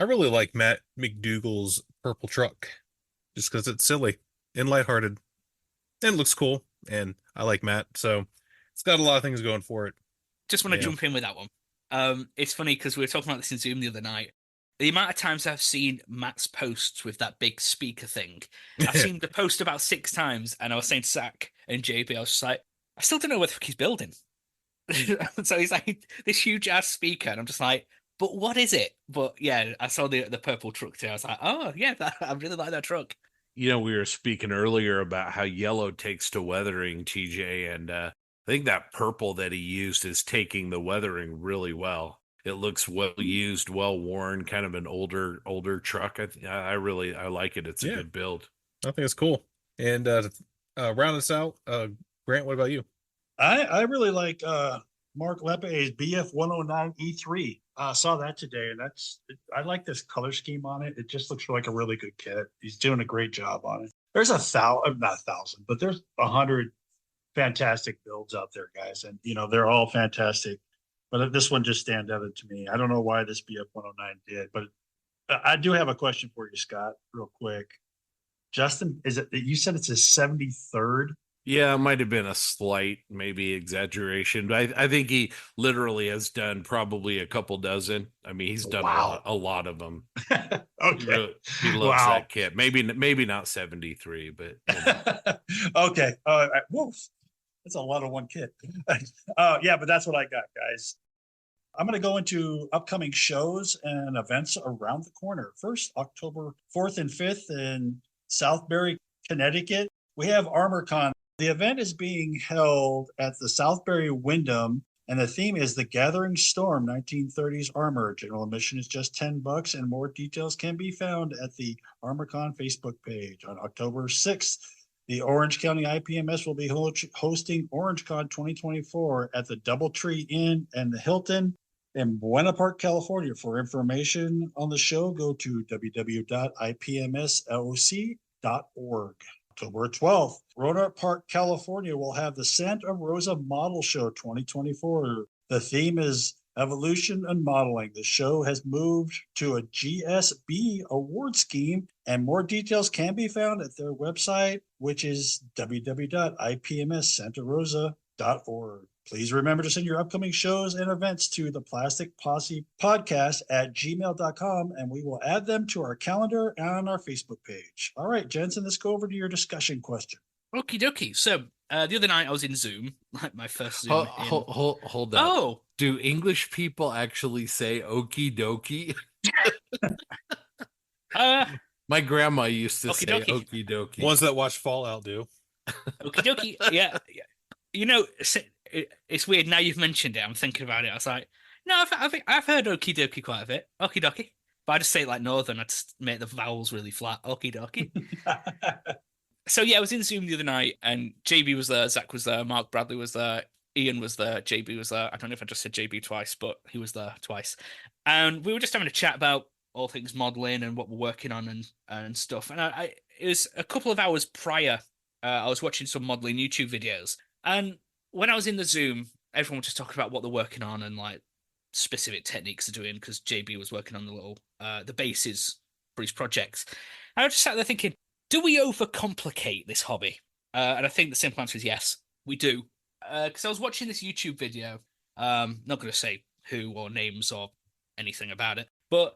really like Matt McDougall's purple truck just because it's silly and lighthearted and looks cool. And I like Matt, so it's got a lot of things going for it. Just want to Yeah. jump in with that one. It's funny because we were talking about this in Zoom the other night. The amount of times I've seen Matt's posts with that big speaker thing, I've seen the post about 6 times, and I was saying to Zach and JB, I was just like, I still don't know what the fuck he's building. So he's like this huge ass speaker, and I'm just like, but what is it? But yeah, I saw the purple truck too. I was like, oh yeah, I really like that truck. You know, we were speaking earlier about how yellow takes to weathering, TJ, and I think that purple that he used is taking the weathering really well. It looks well used, well worn, kind of an older truck. I like it. It's a Yeah. good build. I think it's cool. And to round us out, Grant, what about you? I really like Mark Lepe's BF 109 E3. Saw that today, and I like this color scheme on it. It just looks like a really good kit. He's doing a great job on it. There's not 1,000, but there's 100 fantastic builds out there, guys, and they're all fantastic. But this one just stands out to me. I don't know why this BF 109 did, but I do have a question for you, Scott, real quick. Justin, is it you said it's his 73rd? Yeah, it might have been a slight, maybe exaggeration, but I think he literally has done probably a couple dozen. I mean, he's done a lot of them. Okay. He loves that kit. Maybe not 73, but Okay. Woof. That's a lot of one kit. Yeah, but that's what I got, guys. I'm going to go into upcoming shows and events around the corner. First, October 4th and 5th in Southbury, Connecticut, we have ArmorCon. The event is being held at the Southbury Wyndham, and the theme is The Gathering Storm, 1930s Armor. General admission is just $10, and more details can be found at the ArmorCon Facebook page. On October 6th, the Orange County IPMS will be hosting OrangeCon 2024 at the Doubletree Inn and the Hilton in Buena Park, California. For information on the show, go to www.ipmsloc.org. October 12th, Roanoke Park, California will have the Santa Rosa Model Show 2024. The theme is Evolution and Modeling. The show has moved to a GSB award scheme, and more details can be found at their website, which is www.ipmssantarosa.org. Please remember to send your upcoming shows and events to the Plastic Posse Podcast at gmail.com, and we will add them to our calendar and on our Facebook page. All right, Jensen, let's go over to your discussion question. Okie dokie. So the other night I was in Zoom, like my first Zoom. Hold up. Oh, Do English people actually say okie dokie? My grandma used to say Okie dokie. okie dokie. Ones that watch Fallout do. okie dokie. Yeah. It's weird now you've mentioned it. I'm thinking about it. I was like, no, I've heard okie dokie quite a bit. Okie dokie. But I just say it like Northern. I just make the vowels really flat. Okie dokie. So yeah, I was in Zoom the other night, and JB was there, Zach was there, Mark Bradley was there, Ian was there, JB was there. I don't know if I just said JB twice, but he was there twice. And we were just having a chat about all things modeling and what we're working on and stuff. And it was a couple of hours prior. I was watching some modeling YouTube videos, and when I was in the Zoom, everyone was just talking about what they're working on and like specific techniques they're doing, because JB was working on the little the bases for his projects. And I was just sat there thinking, do we overcomplicate this hobby? And I think the simple answer is yes, we do. Because I was watching this YouTube video, not going to say who or names or anything about it, but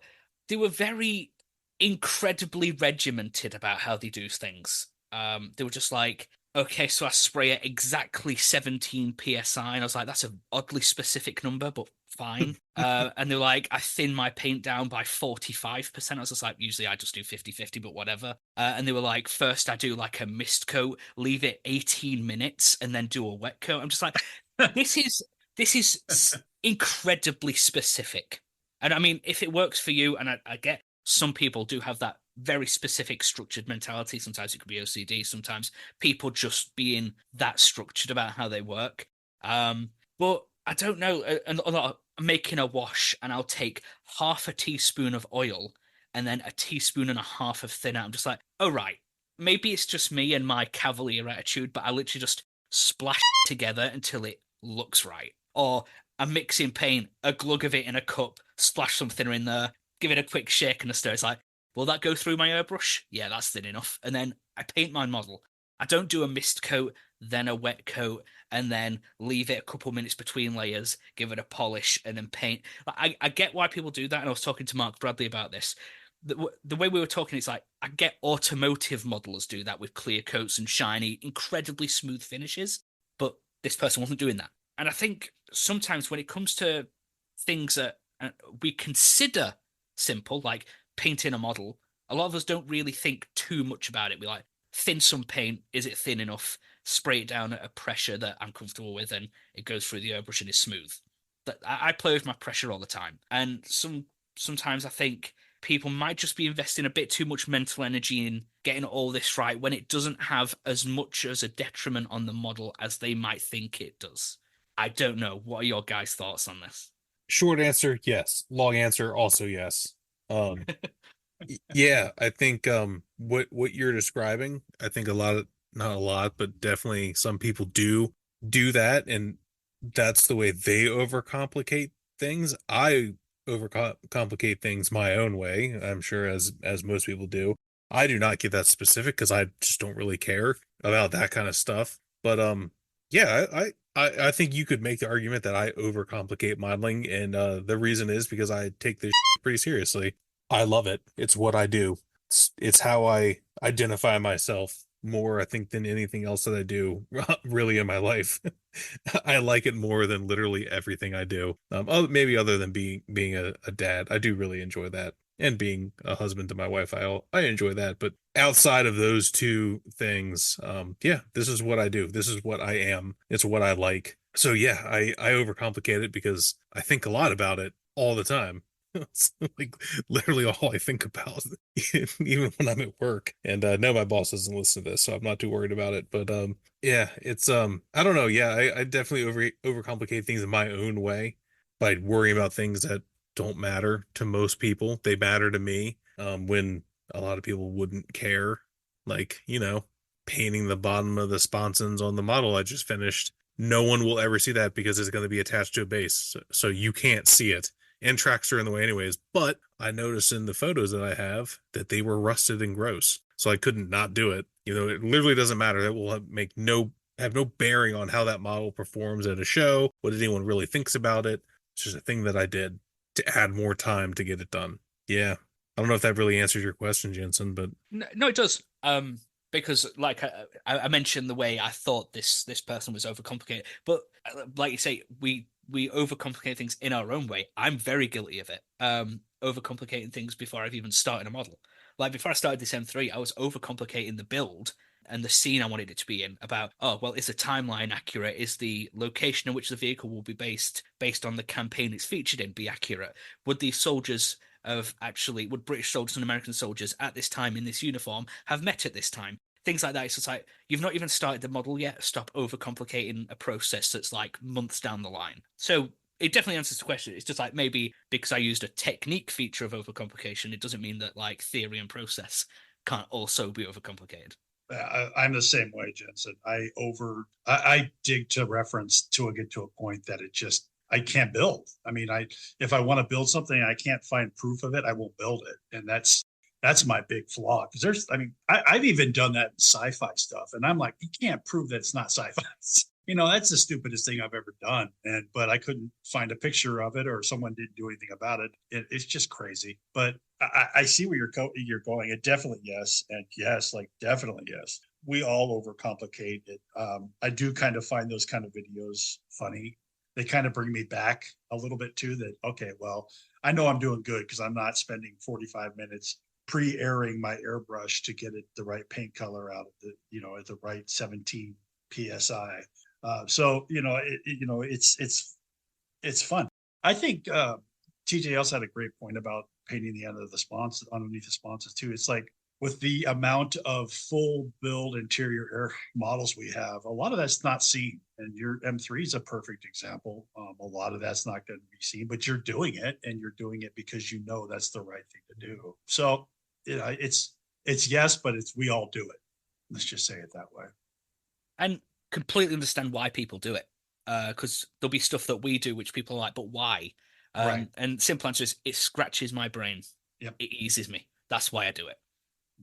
they were very incredibly regimented about how they do things. They were just like, okay, so I spray at exactly 17 PSI. And I was like, that's an oddly specific number, but fine. And they're like, I thin my paint down by 45%. I was just like, usually I just do 50-50, but whatever. And they were like, first I do like a mist coat, leave it 18 minutes, and then do a wet coat. I'm just like, this is incredibly specific. And I mean, if it works for you, and I get some people do have that very specific structured mentality. Sometimes it could be OCD. Sometimes people just being that structured about how they work. But I don't know. A lot of making a wash, and I'll take half a teaspoon of oil and then a teaspoon and a half of thinner. I'm just like, oh right, maybe it's just me and my cavalier attitude, but I literally just splash together until it looks right. Or I'm mixing paint, a glug of it in a cup, splash some thinner in there, give it a quick shake and a stir. It's like, will that go through my airbrush? Yeah, that's thin enough. And then I paint my model. I don't do a mist coat, then a wet coat, and then leave it a couple minutes between layers, give it a polish, and then paint. I get why people do that, and I was talking to Mark Bradley about this. The way we were talking, it's like I get automotive modelers do that with clear coats and shiny, incredibly smooth finishes, but this person wasn't doing that. And I think sometimes when it comes to things that we consider simple, like painting a model, a lot of us don't really think too much about it. We like thin some paint. Is it thin enough? Spray it down at a pressure that I'm comfortable with, and it goes through the airbrush and is smooth. That I play with my pressure all the time, and sometimes I think people might just be investing a bit too much mental energy in getting all this right when it doesn't have as much as a detriment on the model as they might think it does. I don't know. What are your guys' thoughts on this? Short answer, yes. Long answer, also yes. Yeah, I think what you're describing, I think not a lot, but definitely some people do that, and that's the way they overcomplicate things. I overcomplicate things my own way, I'm sure, as most people do. I do not get that specific because I just don't really care about that kind of stuff. But yeah, I think you could make the argument that I overcomplicate modeling, and the reason is because I take this pretty seriously. I love it. It's what I do. It's how I identify myself more, I think, than anything else that I do really in my life. I like it more than literally everything I do. Maybe other than being a dad. I do really enjoy that. And being a husband to my wife, I enjoy that. But outside of those two things, yeah, this is what I do. This is what I am. It's what I like. So yeah, I overcomplicate it because I think a lot about it all the time. It's like literally all I think about, even when I'm at work. And no, my boss doesn't listen to this, so I'm not too worried about it. But yeah, it's I don't know. Yeah, I definitely overcomplicate things in my own way by worrying about things that don't matter to most people. They matter to me. When a lot of people wouldn't care, like, painting the bottom of the sponsons on the model I just finished. No one will ever see that because it's going to be attached to a base, so you can't see it. And tracks are in the way anyways, but I noticed in the photos that I have that they were rusted and gross, so I couldn't not do it. It literally doesn't matter. That will have no bearing on how that model performs at a show, what anyone really thinks about it. It's just a thing that I did to add more time to get it done. Yeah, I don't know if that really answers your question, Jensen, but No, it does. Because like I mentioned the way I thought this person was overcomplicated, but like you say, we overcomplicate things in our own way. I'm very guilty of it. Overcomplicating things before I've even started a model. Like before I started this M3, I was overcomplicating the build and the scene I wanted it to be in. About, oh well, is the timeline accurate? Is the location in which the vehicle will be based on the campaign it's featured in be accurate? Would these soldiers would British soldiers and American soldiers at this time in this uniform have met at this time? Things like that. It's just like, you've not even started the model yet. Stop overcomplicating a process that's like months down the line. So it definitely answers the question. It's just like, maybe because I used a technique feature of overcomplication, it doesn't mean that like theory and process can't also be overcomplicated. I'm the same way, Jensen. I dig to reference to get to a point that I can't build. I mean, if I want to build something, I can't find proof of it, I won't build it. And that's my big flaw. Because I've even done that in sci-fi stuff, and I'm like, you can't prove that it's not sci-fi. That's the stupidest thing I've ever done. But I couldn't find a picture of it, or someone didn't do anything about it. It's just crazy. But I see where you're going. It definitely yes, and yes, like definitely yes. We all overcomplicate it. I do kind of find those kind of videos funny. They kind of bring me back a little bit too. That okay, well, I know I'm doing good because I'm not spending 45 minutes pre-airing my airbrush to get it the right paint color out of at the right 17 psi. So it's fun. I think TJ also had a great point about painting the end of the sponsons underneath the sponsons too. It's like with the amount of full build interior air models we have, a lot of that's not seen. And your M3 is a perfect example. A lot of that's not going to be seen, but you're doing it, and you're doing it because you know that's the right thing to do. So it's yes, but it's we all do it. Let's just say it that way. And completely understand why people do it. Because there'll be stuff that we do which people are like, but why? Right. And simple answer is it scratches my brain. Yep. It eases me. That's why I do it.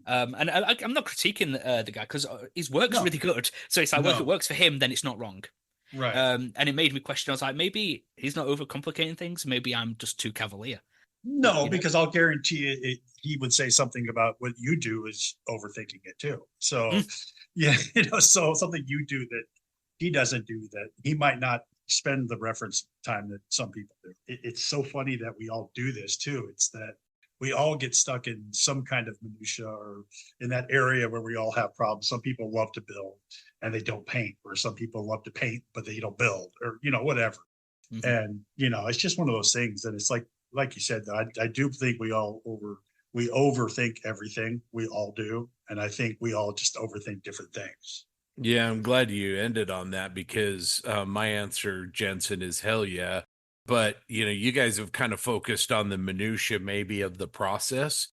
And I'm not critiquing the guy because his work's No. really good. So it's like, well, if No. it works for him, then it's not wrong. Right. And it made me question. I was like, maybe he's not overcomplicating things. Maybe I'm just too cavalier. No, you know. because I'll guarantee it, he would say something about what you do is overthinking it too. So, yeah, so something you do that he doesn't do, that he might not spend the reference time that some people do. It's so funny that we all do this too. It's that we all get stuck in some kind of minutia or in that area where we all have problems. Some people love to build and they don't paint, or some people love to paint but they don't build, or whatever. Mm-hmm. And it's just one of those things. And it's like you said, I do think we overthink everything. We all do. And I think we all just overthink different things. Yeah, I'm glad you ended on that because my answer, Jensen, is hell yeah. But, you guys have kind of focused on the minutia maybe of the process.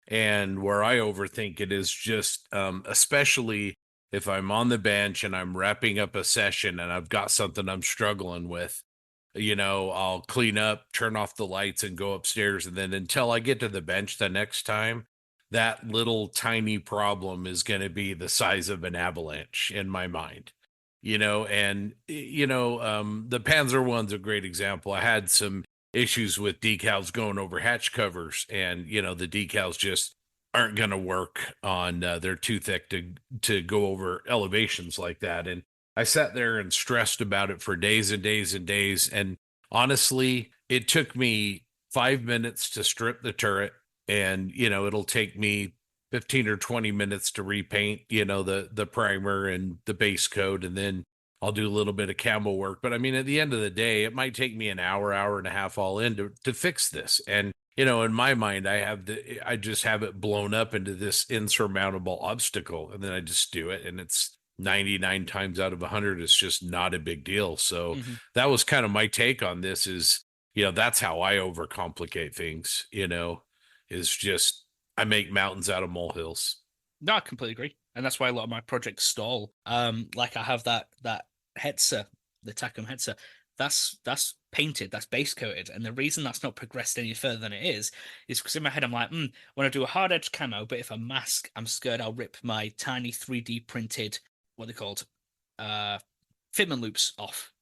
And where I overthink it is just, especially if I'm on the bench and I'm wrapping up a session and I've got something I'm struggling with, I'll clean up, turn off the lights and go upstairs. And then until I get to the bench the next time, that little tiny problem is going to be the size of an avalanche in my mind, and, the Panzer one's a great example. I had some issues with decals going over hatch covers, and, the decals just aren't going to work on, they're too thick to go over elevations like that. And I sat there and stressed about it for days and days and days. And honestly, it took me 5 minutes to strip the turret. And, it'll take me 15 or 20 minutes to repaint, the primer and the base coat. And then I'll do a little bit of camo work. But I mean, at the end of the day, it might take me an hour and a half all in to fix this. And, in my mind, I just have it blown up into this insurmountable obstacle. And then I just do it. And it's 99 times out of 100. It's just not a big deal. So that was kind of my take on this is, that's how I overcomplicate things, is just I make mountains out of molehills. No, I completely agree, and that's why a lot of my projects stall. Like I have that Hetzer, the Takum Hetzer, that's painted, that's base coated, and the reason that's not progressed any further than it is because in my head I'm like, when I do a hard edge camo, but if I mask, I'm scared I'll rip my tiny 3D printed, what they're called, fitment loops off,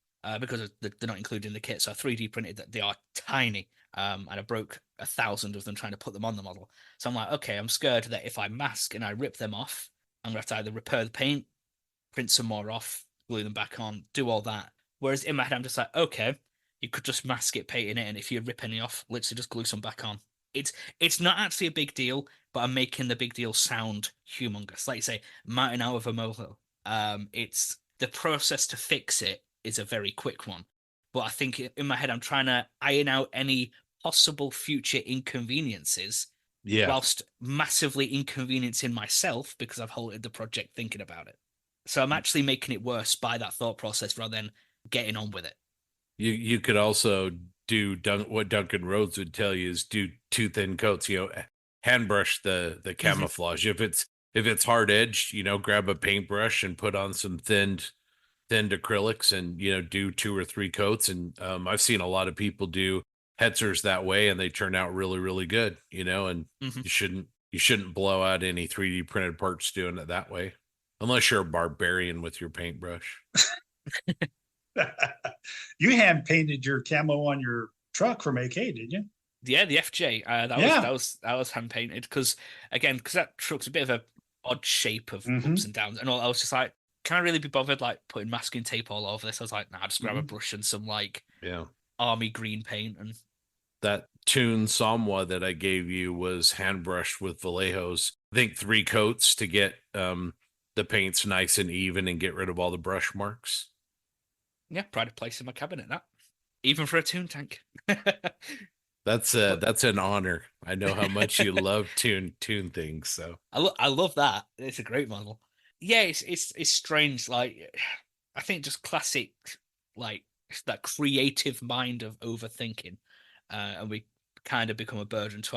because they're not included in the kit. So I 3D printed that they are tiny. And I broke 1,000 of them trying to put them on the model. So I'm like, okay, I'm scared that if I mask and I rip them off, I'm going to have to either repair the paint, print some more off, glue them back on, do all that. Whereas in my head, I'm just like, okay, you could just mask it, paint in it, and if you rip any off, literally just glue some back on. It's not actually a big deal, but I'm making the big deal sound humongous. Like you say, mountain out of a molehill. It's the process to fix it is a very quick one. But I think in my head, I'm trying to iron out any possible future inconveniences whilst massively inconveniencing myself because I've halted the project thinking about it. So I'm actually making it worse by that thought process rather than getting on with it. You could also do what Duncan Rhodes would tell you is do two thin coats, hand brush the camouflage. If it's hard edged, grab a paintbrush and put on some thinned acrylics and do 2 or 3 coats. And I've seen a lot of people do Hetzers that way and they turn out really, really good, and you shouldn't blow out any 3D printed parts doing it that way unless you're a barbarian with your paintbrush. You hand painted your camo on your truck from AK, didn't you? Yeah, the FJ. That was hand painted because that truck's a bit of a odd shape of ups and downs and all. I was just like, can I really be bothered like putting masking tape all over this? I was like, nah, just grab a brush and some army green paint. And that Toon Samwa that I gave you was hand brushed with Vallejos. I think 3 coats to get the paints nice and even and get rid of all the brush marks. Yeah, pride of place in my cabinet, that. Even for a Toon tank. That's an honor. I know how much you love Toon things. So I love that. It's a great model. Yeah, it's strange. Like I think just classic, like that creative mind of overthinking, and we kind of become a burden to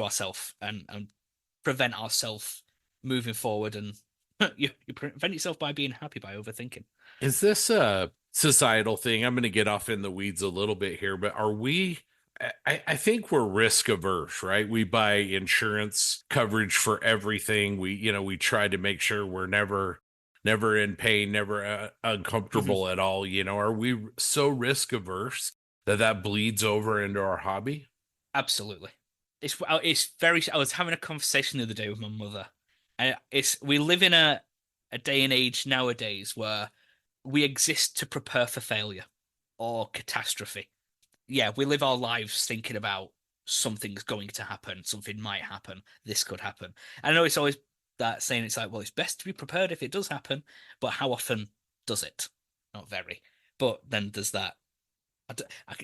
ourselves, and prevent ourselves moving forward. And you prevent yourself by being happy by overthinking. Is this a societal thing? I'm going to get off in the weeds a little bit here, but are we? I think we're risk averse, right? We buy insurance coverage for everything. We try to make sure we're never in pain, never uncomfortable at all. Are we so risk averse that bleeds over into our hobby? Absolutely. It's very. I was having a conversation the other day with my mother, and we live in a day and age nowadays where we exist to prepare for failure or catastrophe. Yeah, we live our lives thinking about something's going to happen, something might happen, this could happen. I know it's always that saying, it's like, well, it's best to be prepared if it does happen, but how often does it? Not very. But then there's that.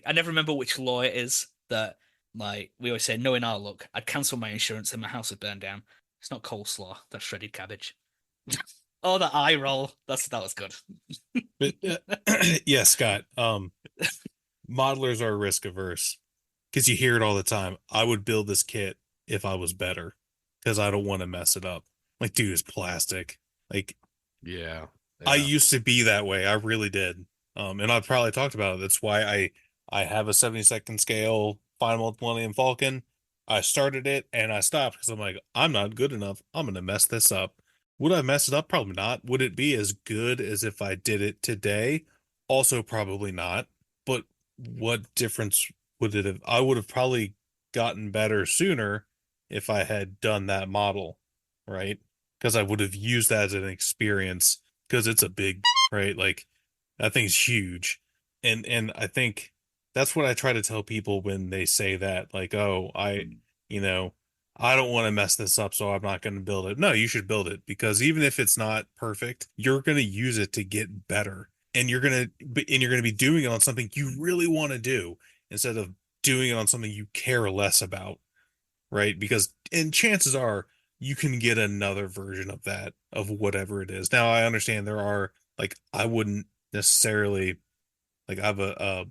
I never remember which law it is that, like, we always say, knowing our luck, I'd cancel my insurance and my house would burn down. It's not coleslaw, that's shredded cabbage. Oh, the eye roll. That was good. But yeah, Scott. Modelers are risk averse because you hear it all the time. I would build this kit if I was better because I don't want to mess it up. Like, dude, it's plastic. Like, Yeah. I used to be that way. I really did. And I've probably talked about it. That's why I have a 72nd scale Final Millennium Falcon. I started it and I stopped because I'm like, I'm not good enough. I'm gonna mess this up. Would I mess it up? Probably not. Would it be as good as if I did it today? Also, probably not. But what difference would it have? I would have probably gotten better sooner if I had done that model, right? Because I would have used that as an experience because it's a big, right? Like that thing's huge. And I think that's what I try to tell people when they say that, like, oh, you know, I don't want to mess this up, so I'm not going to build it. No, you should build it because even if it's not perfect, you're going to use it to get better. And you're going to be doing it on something you really want to do instead of doing it on something you care less about, right? Because and chances are you can get another version of that of whatever it is. Now I understand there are like I wouldn't necessarily like I have a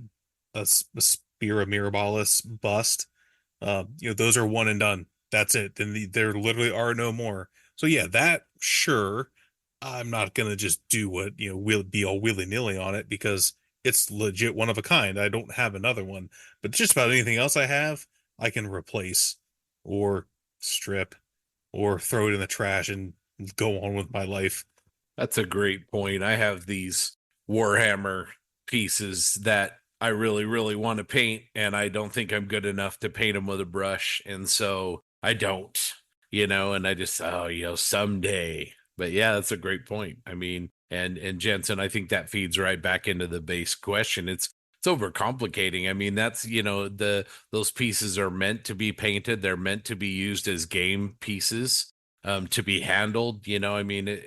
Spira Mirabilis bust. Those are one and done. That's it. Then there literally are no more. So yeah, that sure. I'm not gonna just do what will be all willy-nilly on it because it's legit one of a kind. I don't have another one, but just about anything else I have, I can replace or strip or throw it in the trash and go on with my life. That's a great point. I have these Warhammer pieces that I really, really want to paint, and I don't think I'm good enough to paint them with a brush. And so I don't, and I just, someday. But yeah, that's a great point. I mean, and Jensen, I think that feeds right back into the base question. It's overcomplicating. I mean, that's, those pieces are meant to be painted. They're meant to be used as game pieces. To be handled, I mean,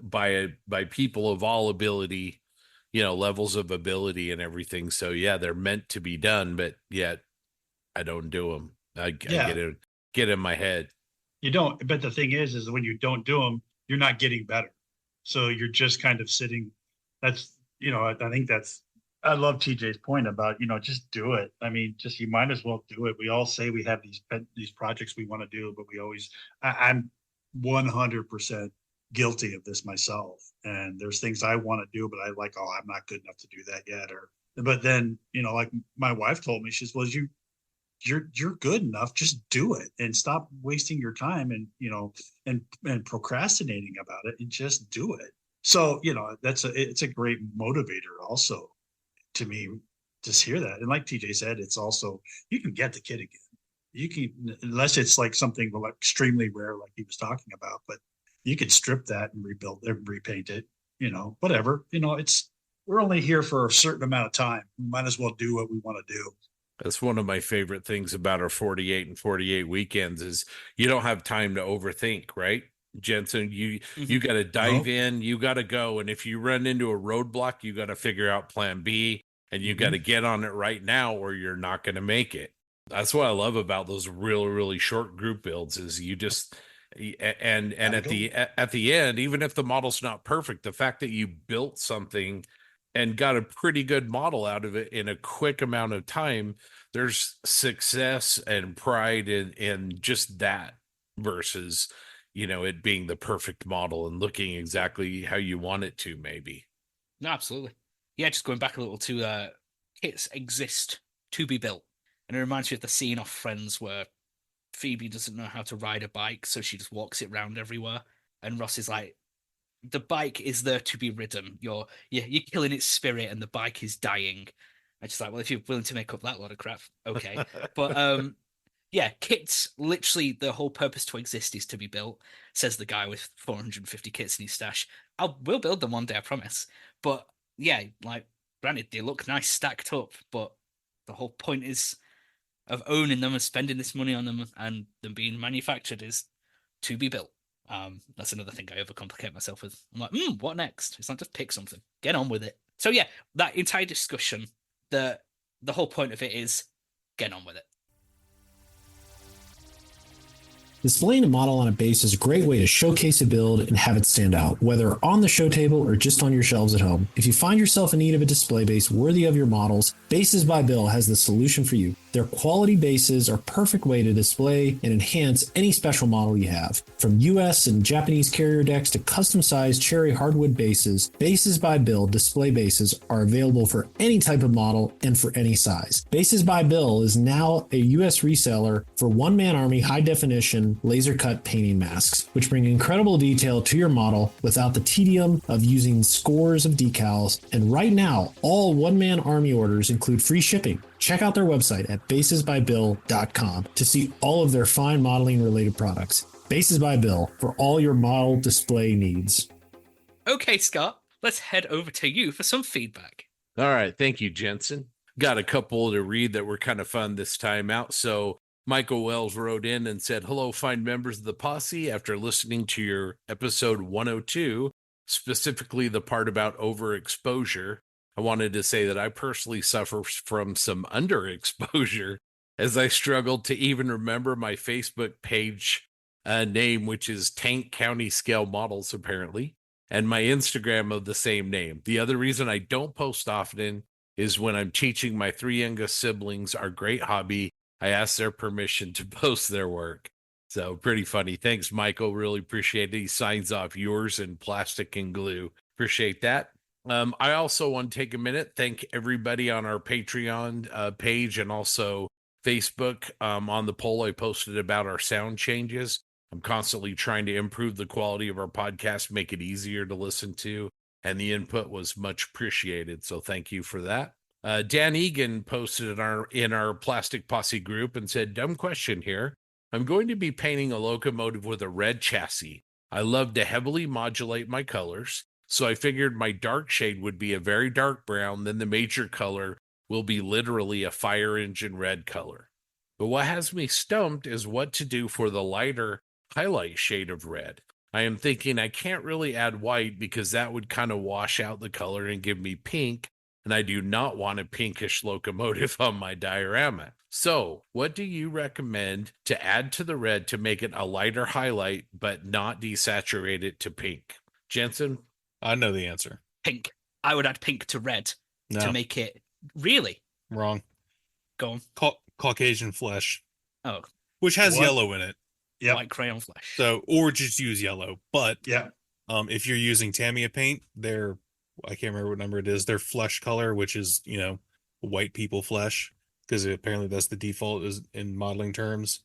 by people of all ability, levels of ability and everything. So yeah, they're meant to be done, but yet I don't do them. I get in my head. You don't. But the thing is when you don't do them, you're not getting better. So you're just kind of sitting. That's, I think I love TJ's point about, just do it. I mean, just, you might as well do it. We all say we have these projects we want to do, but I'm 100% guilty of this myself. And there's things I want to do, but I'm not good enough to do that yet. But then, like my wife told me, she says, well, you're good enough, just do it and stop wasting your time and procrastinating about it and just do it. So, it's a great motivator also to me, just hear that. And like TJ said, it's also, you can get the kit again. You can, unless it's like something like extremely rare, like he was talking about, but you can strip that and rebuild it, repaint it, whatever, we're only here for a certain amount of time. We might as well do what we want to do. That's one of my favorite things about our 48 and 48 weekends is you don't have time to overthink, right? Jensen, you got to dive in, you got to go. And if you run into a roadblock, you got to figure out plan B and you got to get on it right now or you're not going to make it. That's what I love about those really, really short group builds is you just, And Gotta at the end, even if the model's not perfect, the fact that you built something and got a pretty good model out of it in a quick amount of time, there's success and pride in just that versus, it being the perfect model and looking exactly how you want it to, maybe. No, absolutely. Yeah, just going back a little to kits exist to be built. And it reminds me of the scene off Friends where Phoebe doesn't know how to ride a bike, so she just walks it around everywhere. And Ross is like, the bike is there to be ridden. You're killing its spirit, and the bike is dying. And she's like, well, if you're willing to make up that lot of crap, okay. But yeah, kits, literally the whole purpose to exist is to be built, says the guy with 450 kits in his stash. We'll build them one day, I promise. But yeah, like, granted, they look nice stacked up, but the whole point is of owning them and spending this money on them and them being manufactured is to be built. That's another thing I overcomplicate myself with. I'm like, what next? It's not just pick something. Get on with it. So yeah, that entire discussion, the whole point of it is get on with it. Displaying a model on a base is a great way to showcase a build and have it stand out, whether on the show table or just on your shelves at home. If you find yourself in need of a display base worthy of your models, Bases by Bill has the solution for you. Their quality bases are a perfect way to display and enhance any special model you have. From US and Japanese carrier decks to custom-sized cherry hardwood bases, Bases by Bill display bases are available for any type of model and for any size. Bases by Bill is now a US reseller for one-man army high-definition laser-cut painting masks, which bring incredible detail to your model without the tedium of using scores of decals. And right now, all one-man army orders include free shipping. Check out their website at basesbybill.com to see all of their fine modeling related products. Bases by Bill for all your model display needs. Okay, Scott, let's head over to you for some feedback. All right. Thank you, Jensen. Got a couple to read that were kind of fun this time out. So Michael Wells wrote in and said, hello, fine members of the Posse. After listening to your episode 102, specifically the part about overexposure, I wanted to say that I personally suffer from some underexposure as I struggled to even remember my Facebook page name, which is Tank County Scale Models, apparently, and my Instagram of the same name. The other reason I don't post often is when I'm teaching my 3 youngest siblings our great hobby, I ask their permission to post their work. So pretty funny. Thanks, Michael. Really appreciate it. He signs off yours in plastic and glue. Appreciate that. I also want to take a minute, thank everybody on our Patreon page and also Facebook on the poll I posted about our sound changes. I'm constantly trying to improve the quality of our podcast, make it easier to listen to, and the input was much appreciated. So thank you for that. Dan Egan posted in our Plastic Posse group and said, dumb question here. I'm going to be painting a locomotive with a red chassis. I love to heavily modulate my colors. So I figured my dark shade would be a very dark brown, then the major color will be literally a fire engine red color. But what has me stumped is what to do for the lighter highlight shade of red. I am thinking I can't really add white because that would kind of wash out the color and give me pink, and I do not want a pinkish locomotive on my diorama. So what do you recommend to add to the red to make it a lighter highlight but not desaturate it to pink? Jensen? I know the answer. Pink. I would add pink to red No. to make it really. Wrong. Go on. Caucasian flesh. Oh. Which has What? yellow in it. Yep. White crayon flesh. So, or just use yellow. But Yeah. if you're using Tamiya paint, I can't remember what number it is, their flesh color, which is, white people flesh, because apparently that's the default is in modeling terms.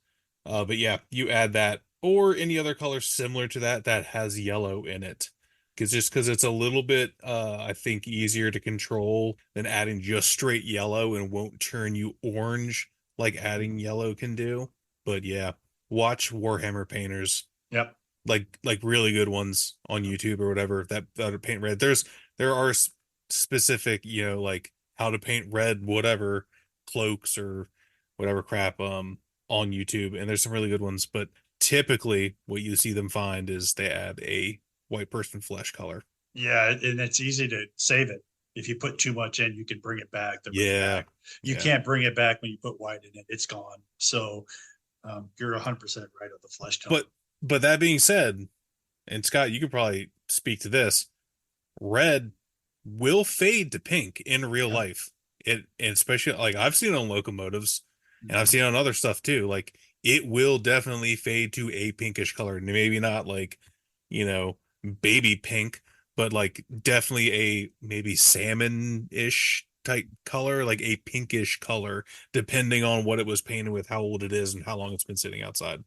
But yeah, you add that or any other color similar to that has yellow in it. Because it's a little bit, I think, easier to control than adding just straight yellow and won't turn you orange like adding yellow can do. But yeah, watch Warhammer painters. Yep. Like really good ones on YouTube or whatever that paint red. There are specific, like how to paint red, whatever cloaks or whatever crap on YouTube, and there's some really good ones. But typically, what you see them find is they add a white person flesh color. Yeah, and it's easy to save it. If you put too much in, you can bring it back. You can't bring it back when you put white in it. It's gone. So you're 100% right on the flesh tone. But that being said, and Scott, you could probably speak to this, red will fade to pink in real Yeah. life. It, and especially like I've seen it on locomotives and I've Mhm. seen it on other stuff too. Like it will definitely fade to a pinkish color. Maybe not like, you know, baby pink, but like definitely a maybe salmon-ish type color, like a pinkish color, depending on what it was painted with, how old it is, and how long it's been sitting outside.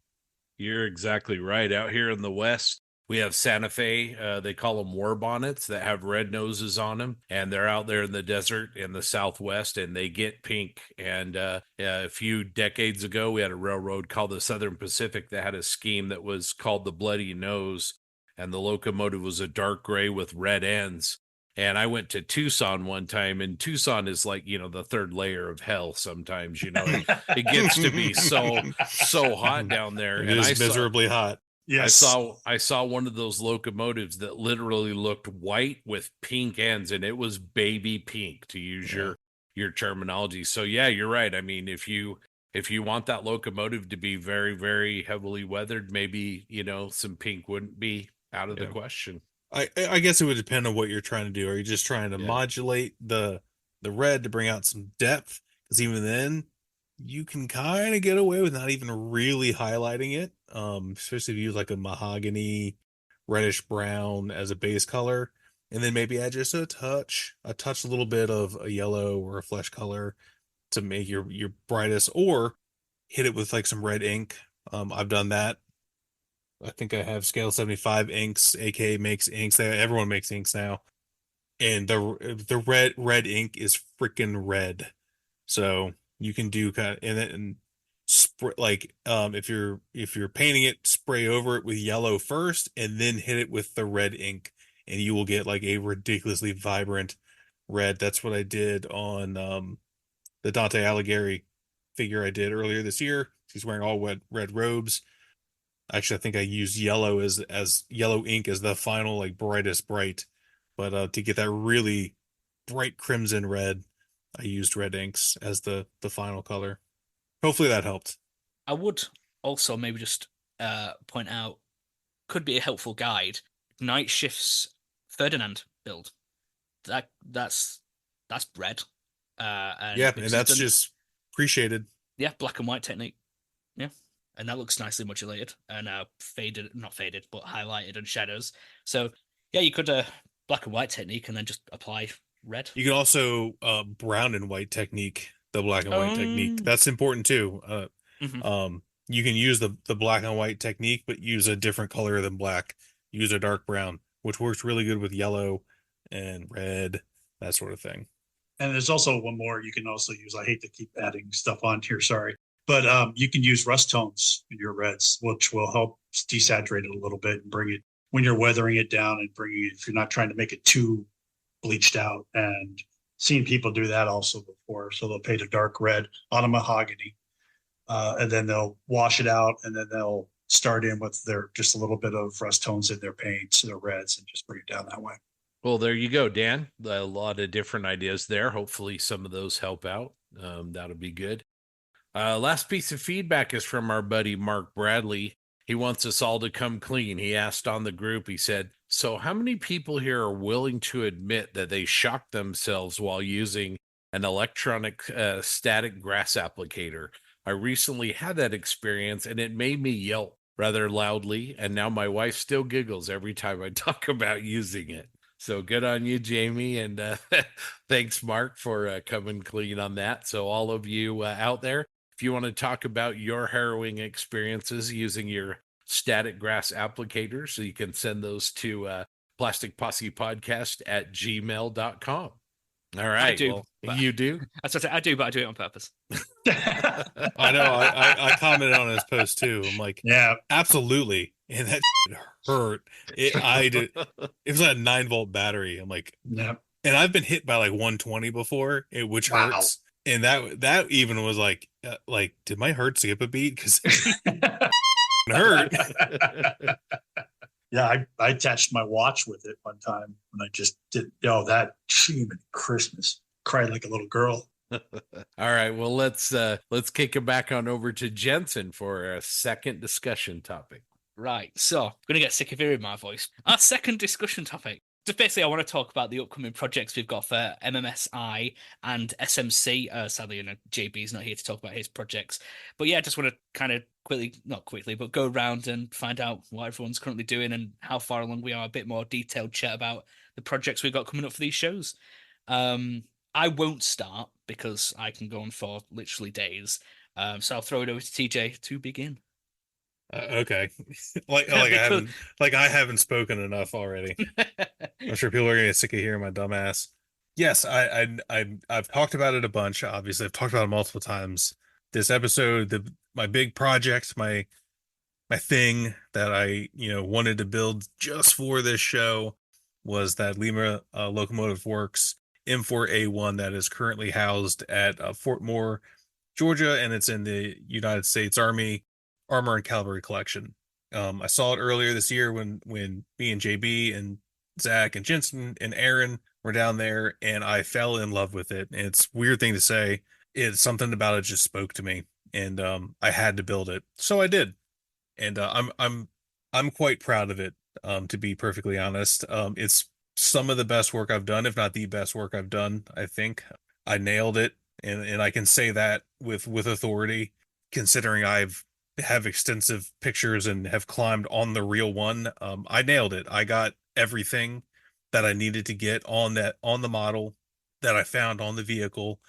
You're exactly right. Out here in the West, we have Santa Fe. They call them war bonnets that have red noses on them, and they're out there in the desert in the Southwest, and they get pink. And a few decades ago, we had a railroad called the Southern Pacific that had a scheme that was called the Bloody Nose, and the locomotive was a dark gray with red ends. And I went to Tucson one time, and Tucson is like, the third layer of hell sometimes, it gets to be so hot down there. It And is miserably hot. Yes. I saw one of those locomotives that literally looked white with pink ends, and it was baby pink, to use Yeah. your terminology. So yeah, you're right. I mean, if you want that locomotive to be very, very heavily weathered, maybe, some pink wouldn't be out of the Yeah. question. I guess it would depend on what you're trying to do. Are you just trying to Yeah. modulate the red to bring out some depth? Because even then, you can kind of get away with not even really highlighting it. Especially if you use like a mahogany, reddish brown as a base color, and then maybe add just a little bit of a yellow or a flesh color to make your brightest, or hit it with like some red ink. I've done that. I think I have Scale 75 inks. AK makes inks. Everyone makes inks now, and the red ink is freaking red. So you can do kind of and spray like if you're painting it, spray over it with yellow first, and then hit it with the red ink, and you will get like a ridiculously vibrant red. That's what I did on the Dante Alighieri figure I did earlier this year. He's wearing all red robes. Actually, I think I used yellow as yellow ink as the final like brightest bright, but to get that really bright crimson red, I used red inks as the final color. Hopefully that helped. I would also maybe just point out, could be a helpful guide. Night Shift's Ferdinand build. That's red. Yeah, Because and he's that's done, just appreciated. yeah, black and white technique. Yeah. And that looks nicely modulated and not faded, but highlighted and shadows. So yeah, you could black and white technique and then just apply red. You can also brown and white technique, the black and white technique. That's important too. Mhm. You can use the black and white technique, but use a different color than black. Use a dark brown, which works really good with yellow and red, that sort of thing. And there's also one more you can also use. I hate to keep adding stuff on here, sorry. But you can use rust tones in your reds, which will help desaturate it a little bit and bring it when you're weathering it down and bringing it, if you're not trying to make it too bleached out. And seen people do that also before. So they'll paint a dark red on a mahogany, and then they'll wash it out, and then they'll start in with their just a little bit of rust tones in their paints, their reds, and just bring it down that way. Well, there you go, Dan. A lot of different ideas there. Hopefully some of those help out. That'll be good. Last piece of feedback is from our buddy Mark Bradley. He wants us all to come clean. He asked on the group, he said, so how many people here are willing to admit that they shocked themselves while using an electronic static grass applicator? I recently had that experience and it made me yelp rather loudly. And now my wife still giggles every time I talk about using it. So good on you, Jamie. And thanks, Mark, for coming clean on that. So all of you out there, if you want to talk about your harrowing experiences using your static grass applicators, so you can send those to plasticpossepodcast@gmail.com. All right. I do. Well, you do? That's what I do, but I do it on purpose. I know. I commented on his post too. I'm like, Yeah. absolutely, and that hurt. I did. It was a 9-volt battery. I'm like, Yeah. and I've been hit by like 120 before, which Wow. hurts. And that even was like, did my heart skip a beat? Because it hurt. Yeah, I attached my watch with it one time when I just did. Oh, that human Christmas, cried like a little girl. All right. Well, let's kick it back on over to Jensen for a second discussion topic. Right, so I'm going to get sick of hearing my voice. Our second discussion topic. Just basically, I want to talk about the upcoming projects we've got for MMSI and SMC. Sadly, JB's not here to talk about his projects. But yeah, I just want to kind of not quickly, but go around and find out what everyone's currently doing and how far along we are. A bit more detailed chat about the projects we've got coming up for these shows. I won't start because I can go on for literally days. So I'll throw it over to TJ to begin. Okay. I haven't spoken enough already. I'm sure people are gonna get sick of hearing my dumb ass. Yes, I've talked about it a bunch. Obviously, I've talked about it multiple times. This episode, my big project, my thing that I wanted to build just for this show was that Lima Locomotive Works M4A1 that is currently housed at Fort Moore, Georgia, and it's in the United States Army Armor and Cavalry Collection. I saw it earlier this year when me and JB and Zach and Jensen and Aaron were down there, and I fell in love with it. And it's a weird thing to say. It's something about it just spoke to me, and I had to build it, so I did. And I'm quite proud of it. To be perfectly honest, it's some of the best work I've done, if not the best work I've done. I think I nailed it, and I can say that with authority, considering have extensive pictures and have climbed on the real one. I nailed it. I got everything that I needed to get on the model that I found on the vehicle.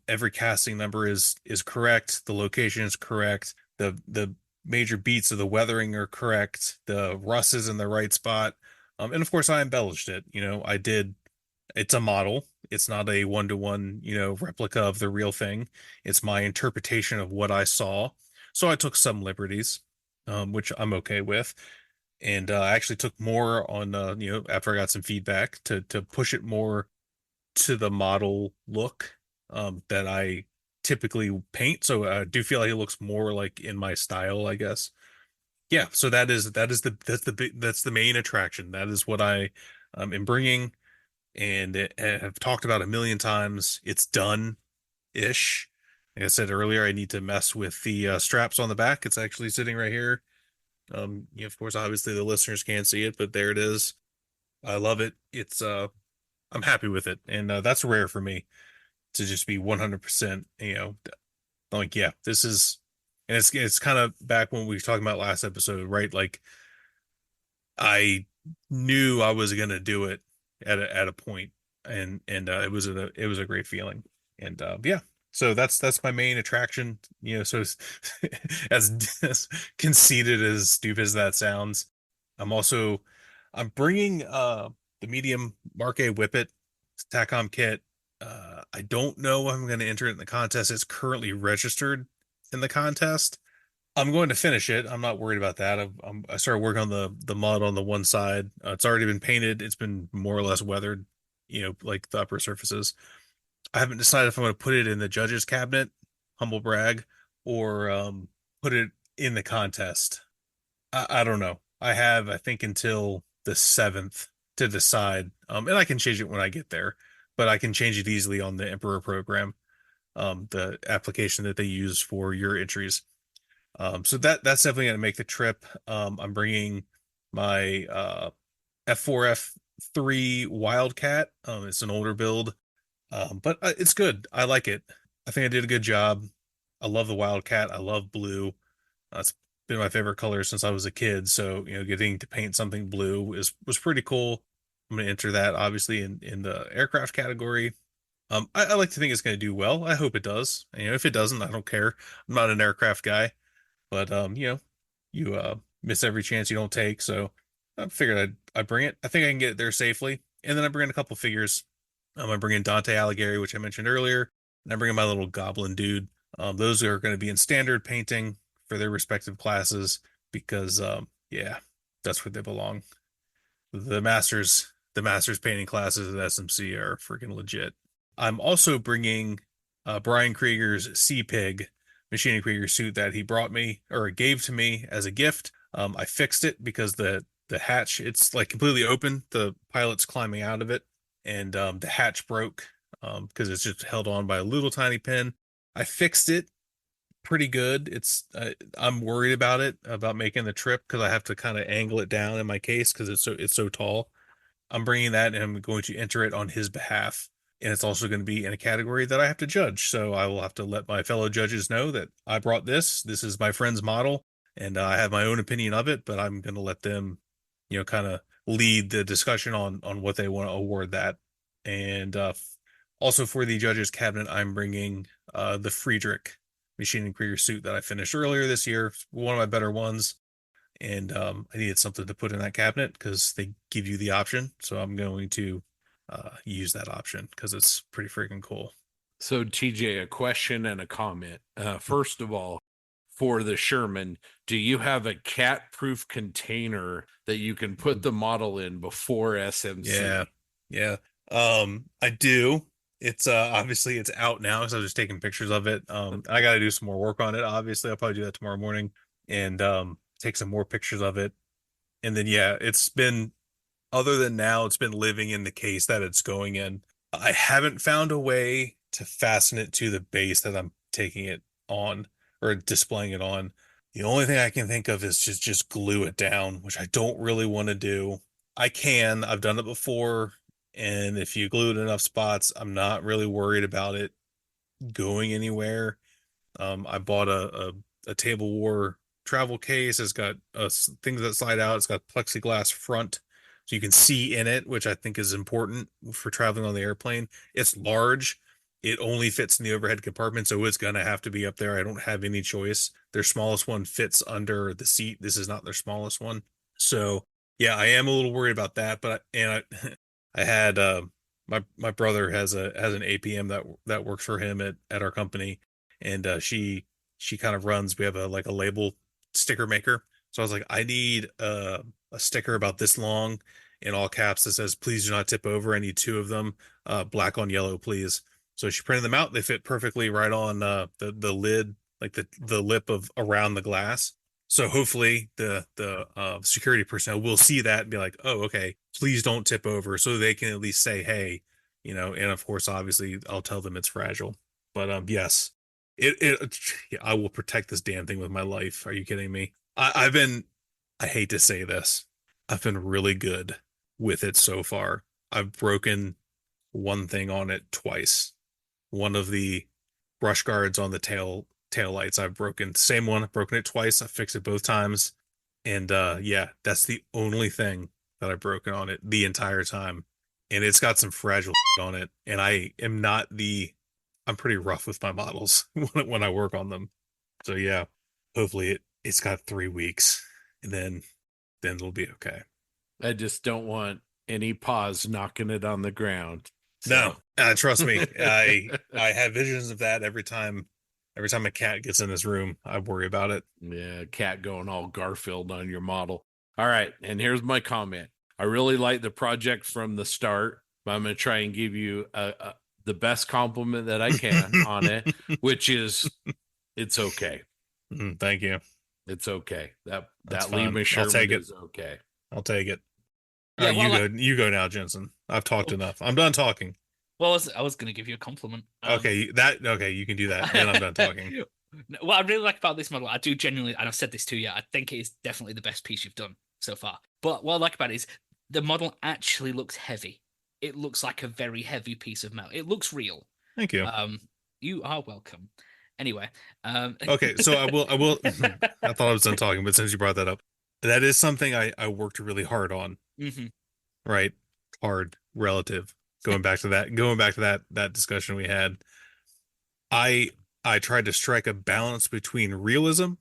Every casting number is correct. The location is correct. The major beats of the weathering are correct. The rust is in the right spot. And of course I embellished it. It's a model. It's not a one-to-one, replica of the real thing. It's my interpretation of what I saw. So I took some liberties, which I'm okay with. And I actually took more on, after I got some feedback to push it more to the model look that I typically paint. So I do feel like it looks more like in my style, I guess. Yeah. So that's the main attraction. That is what I am bringing, and have talked about a million times. It's done ish. Like I said earlier, I need to mess with the straps on the back. It's actually sitting right here. Of course, obviously the listeners can't see it, but there it is. I love it. I'm happy with it, and that's rare for me to just be 100%. Like, yeah, this is, and it's kind of back when we were talking about last episode, right? Like, I knew I was gonna do it at a point, and it was a great feeling, and yeah. So that's my main attraction, so as conceited as stupid as that sounds, I'm bringing the medium Mark A Whippet TACOM kit. I don't know if I'm going to enter it in the contest. It's currently registered in the contest. I'm going to finish it. I'm not worried about that. I started working on the mud on the one side. It's already been painted. It's been more or less weathered, like the upper surfaces. I haven't decided if I'm going to put it in the judges cabinet, humble brag, or put it in the contest. I don't know. I think, until the 7th to decide. And I can change it when I get there, but I can change it easily on the Emperor program, the application that they use for your entries. So that's definitely going to make the trip. I'm bringing my F4 F3 Wildcat. It's an older build, but it's good. I like it. I think I did a good job. I love the Wildcat. I love blue. It's been my favorite color since I was a kid. So, getting to paint something blue was pretty cool. I'm going to enter that obviously in the aircraft category. I like to think it's going to do well. I hope it does. If it doesn't, I don't care. I'm not an aircraft guy, but you miss every chance you don't take. So I figured I'd bring it. I think I can get it there safely. And then I bring in a couple figures. I bring in Dante Alighieri, which I mentioned earlier, and I bring in my little goblin dude. Those are going to be in standard painting for their respective classes because, yeah, that's where they belong. The masters painting classes at SMC are freaking legit. I'm also bringing Brian Krieger's Sea Pig machining Krieger suit that he brought me or gave to me as a gift. I fixed it because the hatch, it's like completely open. The pilot's climbing out of it, and the hatch broke because it's just held on by a little tiny pin. I fixed it, pretty good. It's I'm worried about it, about making the trip, because I have to kind of angle it down in my case because it's so tall. I'm bringing that and I'm going to enter it on his behalf. And it's also going to be in a category that I have to judge. So I will have to let my fellow judges know that I brought this. This is my friend's model, and I have my own opinion of it, but I'm going to let them, kind of lead the discussion on what they want to award that. And also for the judges cabinet, I'm bringing the Friedrich machine and Krieger suit that I finished earlier this year. It's one of my better ones. And I needed something to put in that cabinet because they give you the option. So I'm going to use that option because it's pretty freaking cool. So, TJ, a question and a comment. First of all, for the Sherman, do you have a cat-proof container that you can put the model in before SMC? Yeah. I do. It's obviously it's out now, so I was just taking pictures of it. I got to do some more work on it. Obviously, I'll probably do that tomorrow morning and take some more pictures of it. And then it's been, other than now, it's been living in the case that it's going in. I haven't found a way to fasten it to the base that I'm taking it on or displaying it on. The only thing I can think of is just glue it down, which I don't really want to do. I've done it before, and if you glue it in enough spots, I'm not really worried about it going anywhere. I bought a Table War travel case. It's got things that slide out. It's got plexiglass front, so you can see in it, which I think is important for traveling on the airplane. It's large. It only fits in the overhead compartment, so it's gonna have to be up there. I don't have any choice. Their smallest one fits under the seat. This is not their smallest one. So yeah, I am a little worried about that. But I had my brother has an APM that works for him at our company, and she kind of runs. We have a label sticker maker. So I was like, I need a sticker about this long in all caps that says, "Please do not tip over." I need 2 of them, black on yellow, please. So she printed them out. They fit perfectly right on the lid, like the lip of around the glass. So hopefully the security personnel will see that and be like, "Oh, okay, please don't tip over," so they can at least say, "Hey," And of course, obviously, I'll tell them it's fragile. But yes, I will protect this damn thing with my life. Are you kidding me? I hate to say this, I've been really good with it so far. I've broken one thing on it twice. One of the brush guards on the tail lights I've broken. Same one, I've broken it twice. I fixed it both times. And that's the only thing that I've broken on it the entire time. And it's got some fragile on it. And I'm pretty rough with my models when I work on them. So yeah, hopefully it's got 3 weeks, and then it'll be okay. I just don't want any paws knocking it on the ground. So. No, trust me, I have visions of that every time a cat gets in this room. I worry about it. Yeah, cat going all Garfield on your model. All right, and here's my comment. I really like the project from the start, but I'm going to try and give you the best compliment that I can on it, which is it's okay. Thank you. It's okay. That fine. Lima Sherman is okay. I'll take it. Yeah, you go now, Jensen. I've talked enough. I'm done talking. Well, I was going to give you a compliment. Okay, you can do that. Then I'm done talking. What I really like about this model, I do genuinely, and I've said this to you, I think it is definitely the best piece you've done so far. But what I like about it is the model actually looks heavy. It looks like a very heavy piece of metal. It looks real. Thank you. You are welcome. Anyway. Okay, so I will. I thought I was done talking, but since you brought that up, that is something I worked really hard on. Mm-hmm. Right, hard, relative. Going back to that discussion we had, I tried to strike a balance between realism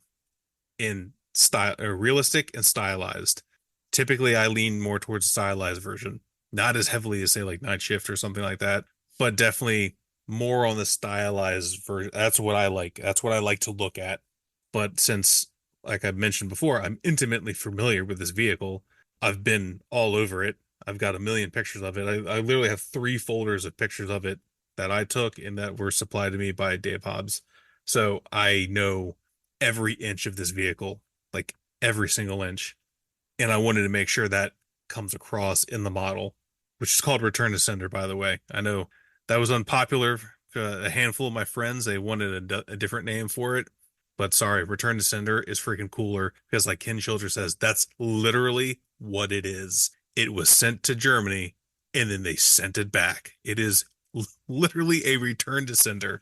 in style, or realistic and stylized. Typically, I lean more towards the stylized version, not as heavily as say like Night Shift or something like that, but definitely more on the stylized version. That's what I like. That's what I like to look at. But since, like I mentioned before, I'm intimately familiar with this vehicle, I've been all over it. I've got a million pictures of it. I literally have 3 folders of pictures of it that I took and that were supplied to me by Dave Hobbs. So I know every inch of this vehicle, like every single inch. And I wanted to make sure that comes across in the model, which is called Return to Sender, by the way. I know that was unpopular. A handful of my friends, they wanted a different name for it. But sorry, Return to Sender is freaking cooler because, like Ken Childress says, that's literally what it is. It was sent to Germany and then they sent it back. It is literally a Return to Sender.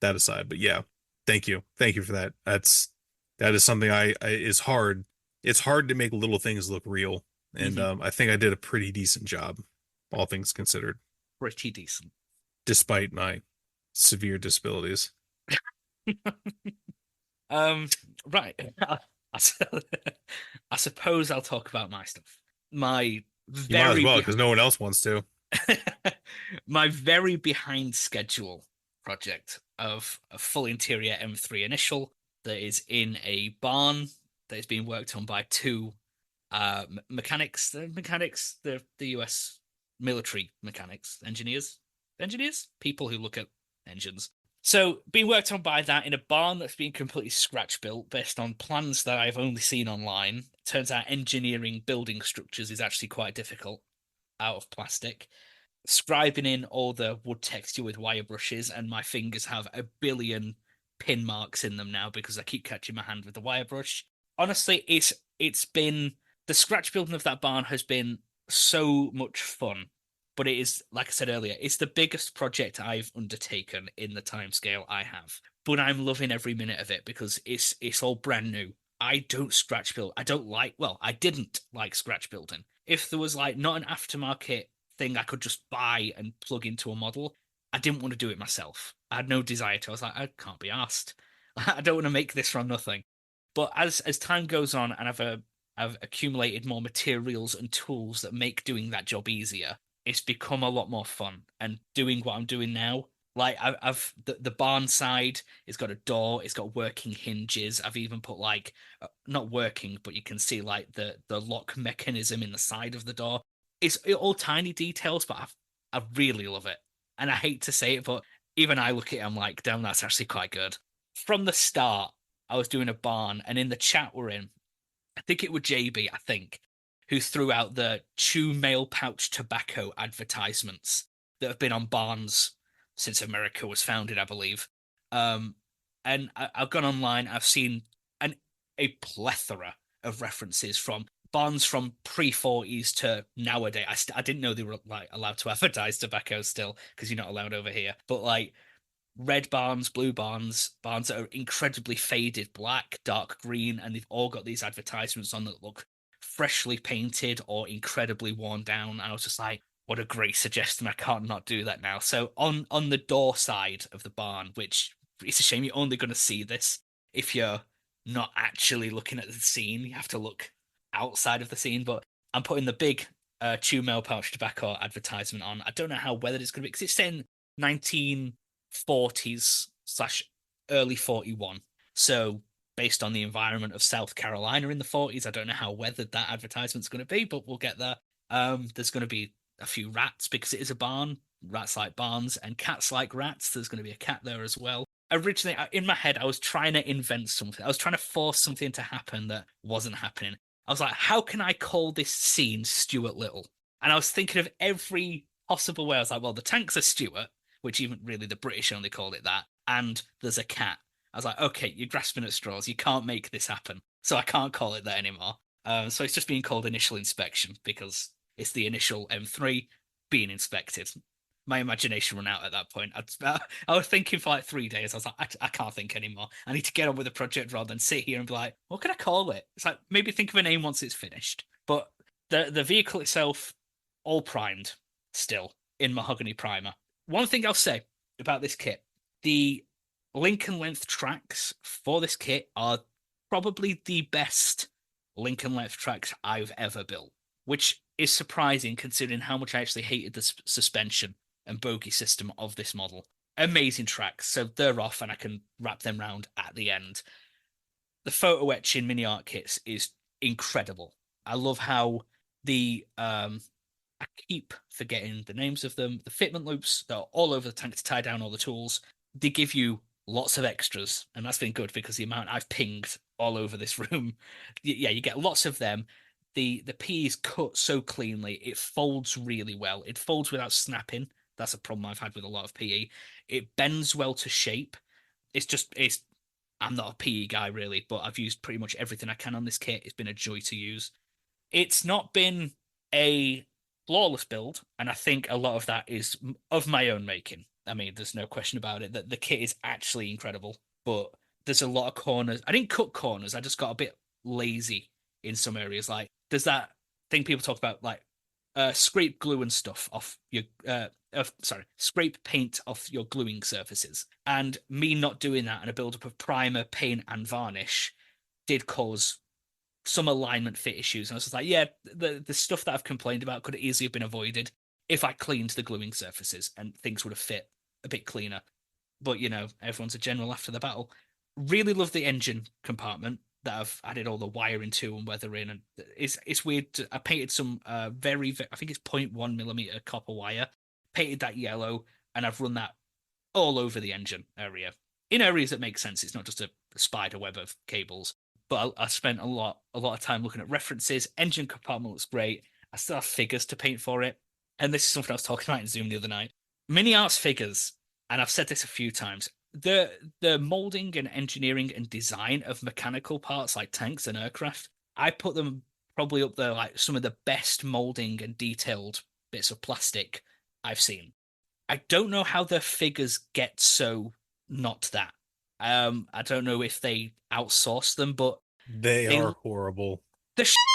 That aside, but yeah, thank you for that. That is something I is hard. It's hard to make little things look real, and I think I did a pretty decent job, all things considered, Pretty decent. despite my severe disabilities. Right. I suppose I'll talk about my stuff. My You might as very well because no one else wants to. my very behind schedule project of a full interior M3 initial that is in a barn that is being worked on by two mechanics. The US military mechanics, engineers, people who look at engines. So being worked on by that in a barn that's been completely scratch built based on plans that I've only seen online. Turns out engineering building structures is actually quite difficult out of plastic. Scribing in all the wood texture with wire brushes, and my fingers have a billion pin marks in them now because I keep catching my hand with the wire brush. Honestly, it's been the scratch building of that barn has been so much fun. But it is, like I said earlier, it's the biggest project I've undertaken in the timescale I have. But I'm loving every minute of it because it's all brand new. I don't scratch build. I didn't like scratch building. If there was like not an aftermarket thing I could just buy and plug into a model, I didn't want to do it myself. I had no desire to. I was like, I can't be asked. I don't want to make this from nothing. But as time goes on and I've accumulated more materials and tools that make doing that job easier, it's become a lot more fun. And doing what I'm doing now, like I've the barn side, it's got a door, it's got working hinges. I've even put like not working, but you can see like the lock mechanism in the side of the door. It's all tiny details, but I really love it. And I hate to say it, but even I look at it, I'm like, damn, that's actually quite good. From the start, I was doing a barn, and in the chat we're in, I think it was JB, who threw out the chew mail pouch tobacco advertisements that have been on barns since America was founded, I believe. And I've gone online, I've seen a plethora of references from barns from pre-40s to nowadays. I didn't know they were like allowed to advertise tobacco still because you're not allowed over here. But like red barns, blue barns that are incredibly faded black, dark green, and they've all got these advertisements on that look freshly painted or incredibly worn down. And I was just like, what a great suggestion. I can't not do that now. So on the door side of the barn, which it's a shame you're only going to see this if you're not actually looking at the scene. You have to look outside of the scene, but I'm putting the big chew mail pouch tobacco advertisement on. I don't know how weathered it's going to be because it's saying 1940s / early 41. So based on the environment of South Carolina in the 40s, I don't know how weathered that advertisement's going to be, but we'll get there. There's going to be a few rats because it is a barn. Rats like barns and cats like rats. There's going to be a cat there as well. Originally, in my head, I was trying to invent something. I was trying to force something to happen that wasn't happening. I was like, how can I call this scene Stuart Little? And I was thinking of every possible way. I was like, well, the tanks are Stuart, which even really the British only called it that. And there's a cat. I was like, okay, you're grasping at straws. You can't make this happen. So I can't call it that anymore. So it's just being called Initial Inspection because it's the initial M3 being inspected. My imagination ran out at that point. I was thinking for like 3 days. I was like, I can't think anymore. I need to get on with the project rather than sit here and be like, what can I call it? It's like, maybe think of a name once it's finished. But the vehicle itself, all primed still in mahogany primer. One thing I'll say about this kit, the Lincoln length tracks for this kit are probably the best Lincoln length tracks I've ever built, which is surprising considering how much I actually hated the suspension and bogey system of this model. Amazing tracks, so they're off and I can wrap them round at the end. The photo etching mini art kits is incredible. I love how I keep forgetting the names of them. The fitment loops that are all over the tank to tie down all the tools. They give you lots of extras, and that's been good because the amount I've pinged all over this room, yeah, you get lots of them. The P is cut so cleanly, it folds really well. It folds without snapping. That's a problem I've had with a lot of PE. It bends well to shape. It's I'm not a PE guy really, but I've used pretty much everything I can on this kit. It's been a joy to use. It's not been a flawless build, and I think a lot of that is of my own making. I mean, there's no question about it that the kit is actually incredible, but there's a lot of corners. I didn't cut corners. I just got a bit lazy in some areas. Like there's that thing people talk about, like scrape glue and stuff off your scrape paint off your gluing surfaces. And me not doing that and a buildup of primer, paint, and varnish did cause some alignment fit issues. And I was just like, yeah, the stuff that I've complained about could easily have been avoided if I cleaned the gluing surfaces and things would have fit a bit cleaner. But you know, everyone's a general after the battle. Really love the engine compartment that I've added all the wiring to and weathering, and it's weird. I painted some very I think it's 0.1 millimeter copper wire, painted that yellow, and I've run that all over the engine area in areas that make sense. It's not just a spider web of cables. But I spent a lot of time looking at references. Engine compartment looks great. I still have figures to paint for it, and this is something I was talking about in Zoom the other night. Mini Arts figures, and I've said this a few times. The molding and engineering and design of mechanical parts like tanks and aircraft, I put them probably up there like some of the best molding and detailed bits of plastic I've seen. I don't know how the figures get so not that. I don't know if they outsource them, but They are horrible.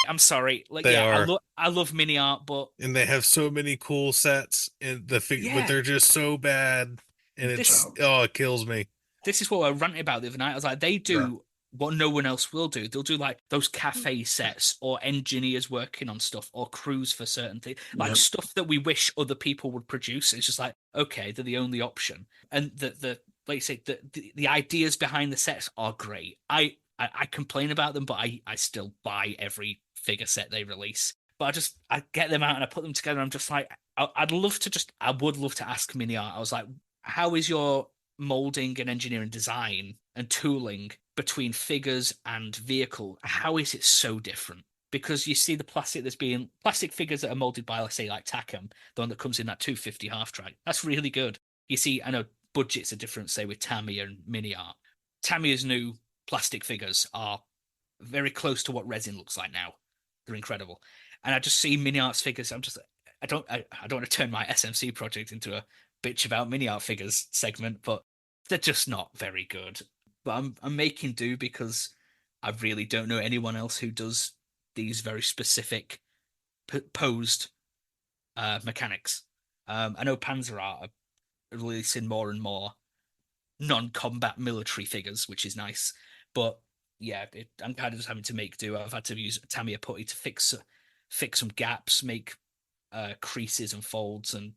I'm sorry. Like, They yeah, are. I love mini art, but And they have so many cool sets, and but Yeah. they're just so bad, and This- it kills me. this is what I ranted about the other night. I was like, they do Yeah. what no one else will do. They'll do like those cafe sets or engineers working on stuff or crews for certain things, like Yep. stuff that we wish other people would produce. It's just like, okay, they're the only option. And the like you say, the ideas behind the sets are great. I complain about them, but I still buy every figure set they release. But I get them out and I put them together. I'm just like, I would love to ask Mini Art. I was like, how is your molding and engineering design and tooling between figures and vehicle? How is it so different? Because you see the plastic figures that are molded by, let's say, like Takom, the one that comes in that 250 half track. That's really good. You see, I know budgets are different, say with Tamiya and Mini Art. Tamiya's new plastic figures are very close to what resin looks like now. They're incredible. And I just see Mini Art's figures. I don't want to turn my SMC project into a bitch about Mini Art figures segment, but they're just not very good. But I'm making do because I really don't know anyone else who does these very specific posed mechanics. I know Panzer Art are releasing more and more non-combat military figures, which is nice. But yeah, I'm kind of just having to make do. I've had to use Tamiya putty to fix some gaps, make creases and folds, and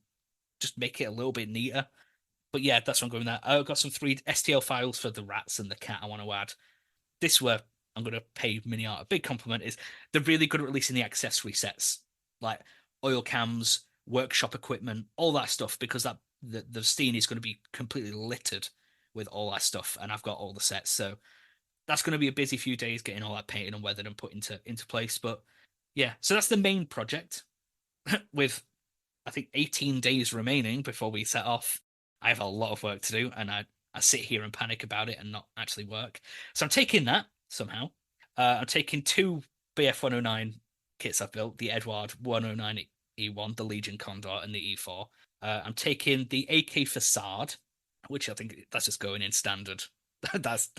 just make it a little bit neater. But yeah, that's what I'm going with that. I've got some 3 STL files for the rats and the cat I want to add. This where I'm going to pay Mini Art a big compliment is they're really good at releasing the accessory sets, like oil cams, workshop equipment, all that stuff, because the scene is going to be completely littered with all that stuff, and I've got all the sets. So that's going to be a busy few days getting all that painted and weathered and put into place. But yeah, so that's the main project with, I think, 18 days remaining before we set off. I have a lot of work to do, and I sit here and panic about it and not actually work. So I'm taking that somehow. I'm taking 2 BF 109 kits I've built, the Edward 109 E1, the Legion Condor, and the E4. I'm taking the AK Facade, which I think that's just going in standard. that's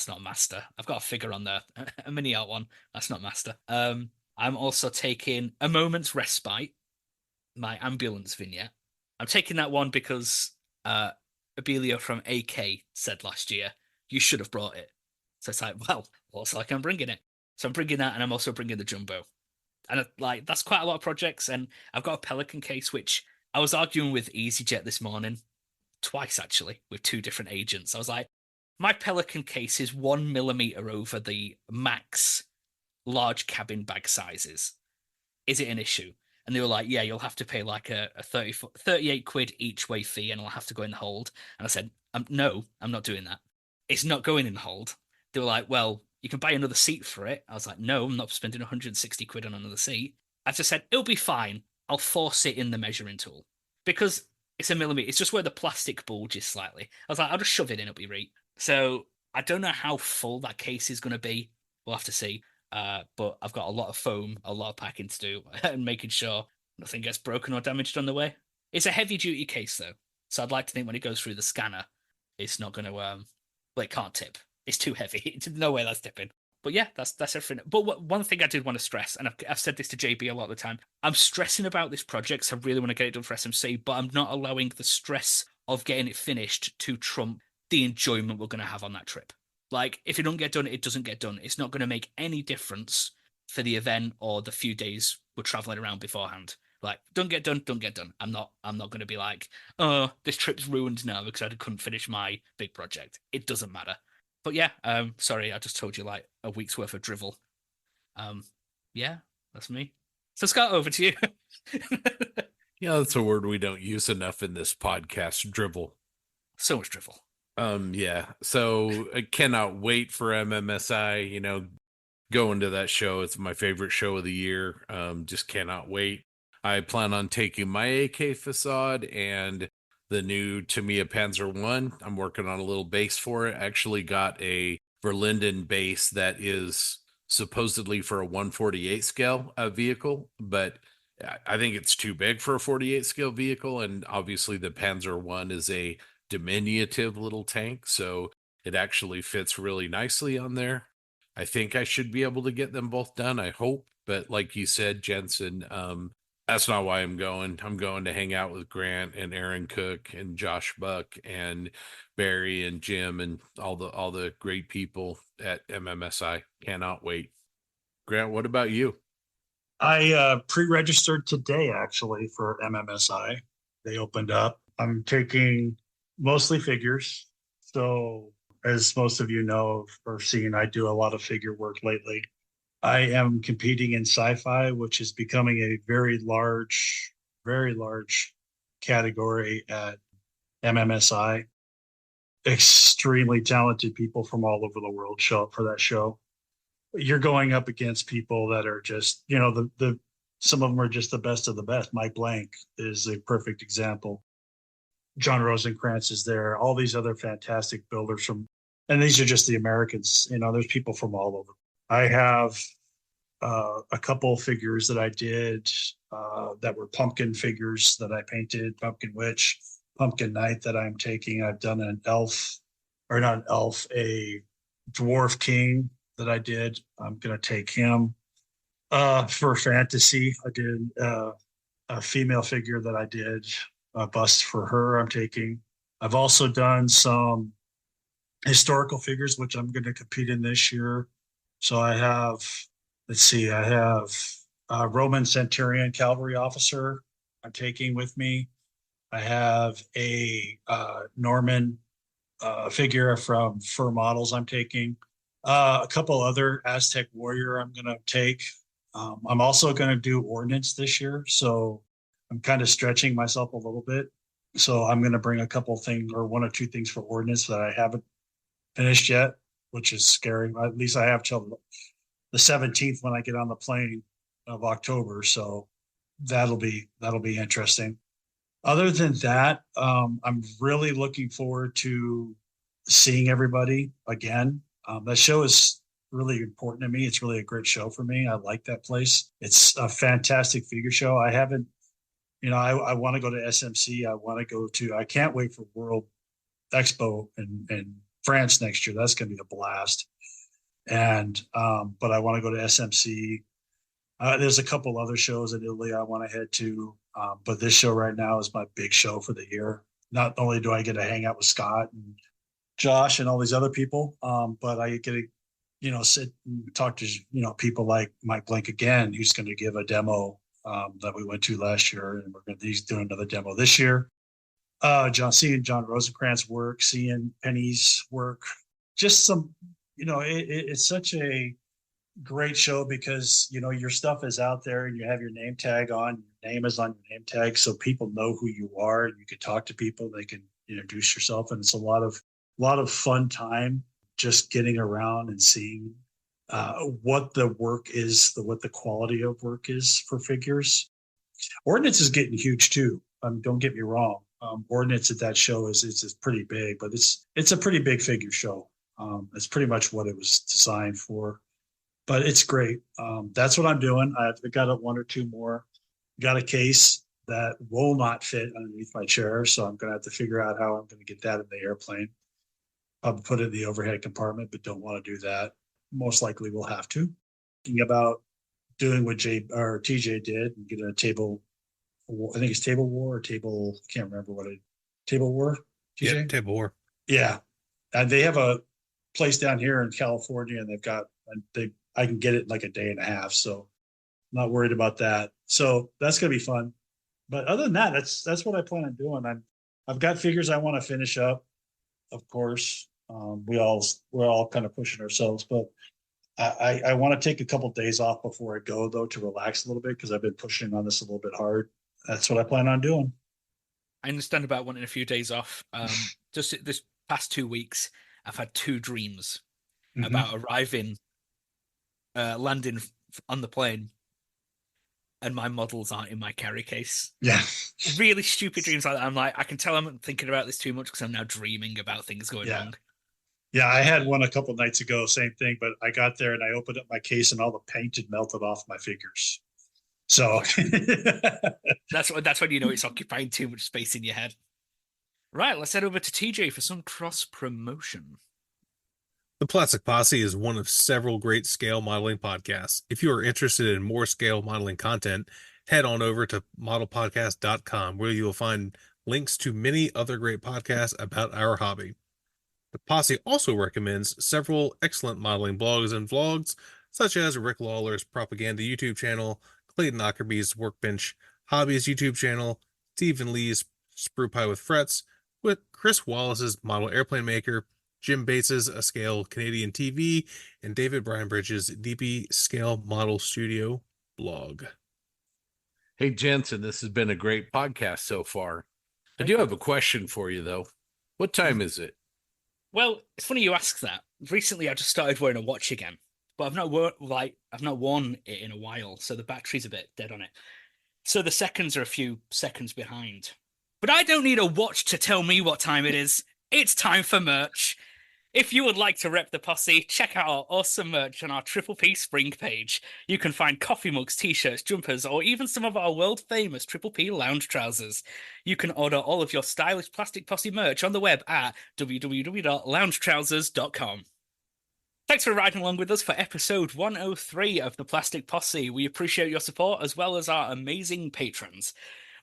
not master. I've got a figure on there, a Mini Art one. That's not master. I'm also taking A Moment's Respite, my ambulance vignette. I'm taking that one because Abilio from AK said last year, you should have brought it. So it's like, well, looks like I'm bringing it. So I'm bringing that, and I'm also bringing the Jumbo. And that's quite a lot of projects. And I've got a Pelican case, which I was arguing with EasyJet this morning, twice actually, with 2 different agents. I was like, my Pelican case is 1 millimeter over the max large cabin bag sizes. Is it an issue? And they were like, yeah, you'll have to pay like a 38 quid each way fee, and I'll have to go in the hold. And I said, no, I'm not doing that. It's not going in the hold. They were like, well, you can buy another seat for it. I was like, no, I'm not spending 160 quid on another seat. I just said, it'll be fine. I'll force it in the measuring tool. Because it's a millimeter. It's just where the plastic bulges slightly. I was like, I'll just shove it in, it'll be right. So I don't know how full that case is going to be. We'll have to see. But I've got a lot of foam, a lot of packing to do, and making sure nothing gets broken or damaged on the way. It's a heavy duty case though, so I'd like to think when it goes through the scanner, it's not going to well, it can't tip. It's too heavy. No way that's tipping. But yeah, that's everything. But one thing I did want to stress, and I've said this to JB a lot of the time, I'm stressing about this project, so I really want to get it done for SMC, but I'm not allowing the stress of getting it finished to trump the enjoyment we're going to have on that trip. Like, if it don't get done, it doesn't get done. It's not going to make any difference for the event or the few days we're traveling around beforehand. Like, don't get done. I'm not going to be like, oh, this trip's ruined now because I couldn't finish my big project. It doesn't matter. But yeah, sorry, I just told you like a week's worth of drivel. Yeah, that's me. So Scott, over to you. Yeah, that's a word we don't use enough in this podcast, drivel. So much drivel. Yeah. So I cannot wait for MMSI, going to that show. It's my favorite show of the year. Just cannot wait. I plan on taking my AK facade and the new Tamiya Panzer 1. I'm working on a little base for it. I actually got a Verlinden base that is supposedly for a 148 scale vehicle, but I think it's too big for a 48 scale vehicle. And obviously the Panzer 1 is a diminutive little tank, so it actually fits really nicely on there. I think I should be able to get them both done, I hope. But like you said, Jensen, that's not why I'm going. I'm going to hang out with Grant and Aaron Cook and Josh Buck and Barry and Jim and all the great people at MMSI. Cannot wait. Grant, what about you? I pre-registered today actually for MMSI. They opened up. I'm taking mostly figures. So as most of you know or seen, I do a lot of figure work lately. I am competing in sci-fi, which is becoming a very large category at MMSI. Extremely talented people from all over the world show up for that show. You're going up against people that are just, the some of them are just the best of the best. Mike Blank is a perfect example. John Rosenkrantz is there. All these other fantastic builders and these are just the Americans. There's people from all over. I have a couple figures that I did that were pumpkin figures that I painted, Pumpkin Witch, Pumpkin Knight that I'm taking. I've done an elf, or not an elf, a dwarf king that I did. I'm going to take him. For fantasy, I did a female figure that I did, a bust for her I'm taking. I've also done some historical figures, which I'm going to compete in this year. So I have, a Roman centurion cavalry officer I'm taking with me. I have a Norman figure from Fur Models I'm taking. A couple other Aztec warrior I'm going to take. I'm also going to do ordnance this year. So I'm kind of stretching myself a little bit. So I'm going to bring a couple things or one or two things for ordnance that I haven't finished yet, which is scary. At least I have till the 17th when I get on the plane of October. So that'll be interesting. Other than that, I'm really looking forward to seeing everybody again. That show is really important to me. It's really a great show for me. I like that place. It's a fantastic figure show. I haven't, I want to go to SMC. I can't wait for World Expo in France next year. That's going to be a blast. And, but I want to go to SMC. There's a couple other shows in Italy I want to head to. But this show right now is my big show for the year. Not only do I get to hang out with Scott and Josh and all these other people, but I get to, sit and talk to, people like Mike Blank again, who's going to give a demo that we went to last year, and he's doing another demo this year. Seeing John Rosenkrantz work, seeing Penny's work, just some, it's such a great show because your stuff is out there and you have your name tag on. Your name is on your name tag, so people know who you are and you can talk to people. They can introduce yourself, and it's a lot of fun time just getting around and seeing what the work is, what the quality of work is for figures. Ordnance is getting huge too. Don't get me wrong. Ordnance at that show is pretty big, but it's a pretty big figure show. It's pretty much what it was designed for, but it's great. That's what I'm doing. I've got one or two more. Got a case that will not fit underneath my chair, so I'm going to have to figure out how I'm going to get that in the airplane. I'll put it in the overhead compartment, but don't want to do that. Most likely we'll have to. Thinking about doing what TJ did and getting a table. I think it's Table War or Table. Can't remember what it. Table War. TJ? Yeah, Table War. Yeah, and they have a place down here in California, and I can get it in like a day and a half, so I'm not worried about that. So that's gonna be fun. But other than that, that's what I plan on doing. I've got figures I want to finish up, of course. We're all kind of pushing ourselves, but I want to take a couple of days off before I go though to relax a little bit because I've been pushing on this a little bit hard. That's what I plan on doing. I understand about wanting a few days off. Just this past 2 weeks, I've had 2 dreams about arriving, landing on the plane, and my models aren't in my carry case. Yeah. Really stupid dreams like that. I'm like, I can tell I'm thinking about this too much because I'm now dreaming about things going wrong. Yeah, I had one a couple of nights ago, same thing, but I got there and I opened up my case and all the paint had melted off my figures. So that's when you know it's occupying too much space in your head. Right, let's head over to TJ for some cross promotion. The Plastic Posse is one of several great scale modeling podcasts. If you are interested in more scale modeling content, head on over to modelpodcast.com where you will find links to many other great podcasts about our hobby. The Posse also recommends several excellent modeling blogs and vlogs, such as Rick Lawler's Propaganda YouTube channel, Clayton Ockerby's Workbench Hobbies YouTube channel, Stephen Lee's Sprue Pie with Frets, with Chris Wallace's Model Airplane Maker, Jim Bates's A Scale Canadian TV, and David Bryanbridge's DB Scale Model Studio blog. Hey, Jensen, this has been a great podcast so far. I do have a question for you, though. What time is it? Well, it's funny you ask that. Recently, I just started wearing a watch again, but I've not worn it in a while, so the battery's a bit dead on it. So the seconds are a few seconds behind. But I don't need a watch to tell me what time it is. It's time for merch. If you would like to rep the Posse, check out our awesome merch on our Triple P Spring page. You can find coffee mugs, t-shirts, jumpers, or even some of our world-famous Triple P lounge trousers. You can order all of your stylish Plastic Posse merch on the web at www.loungetrousers.com. Thanks for riding along with us for episode 103 of the Plastic Posse. We appreciate your support as well as our amazing patrons.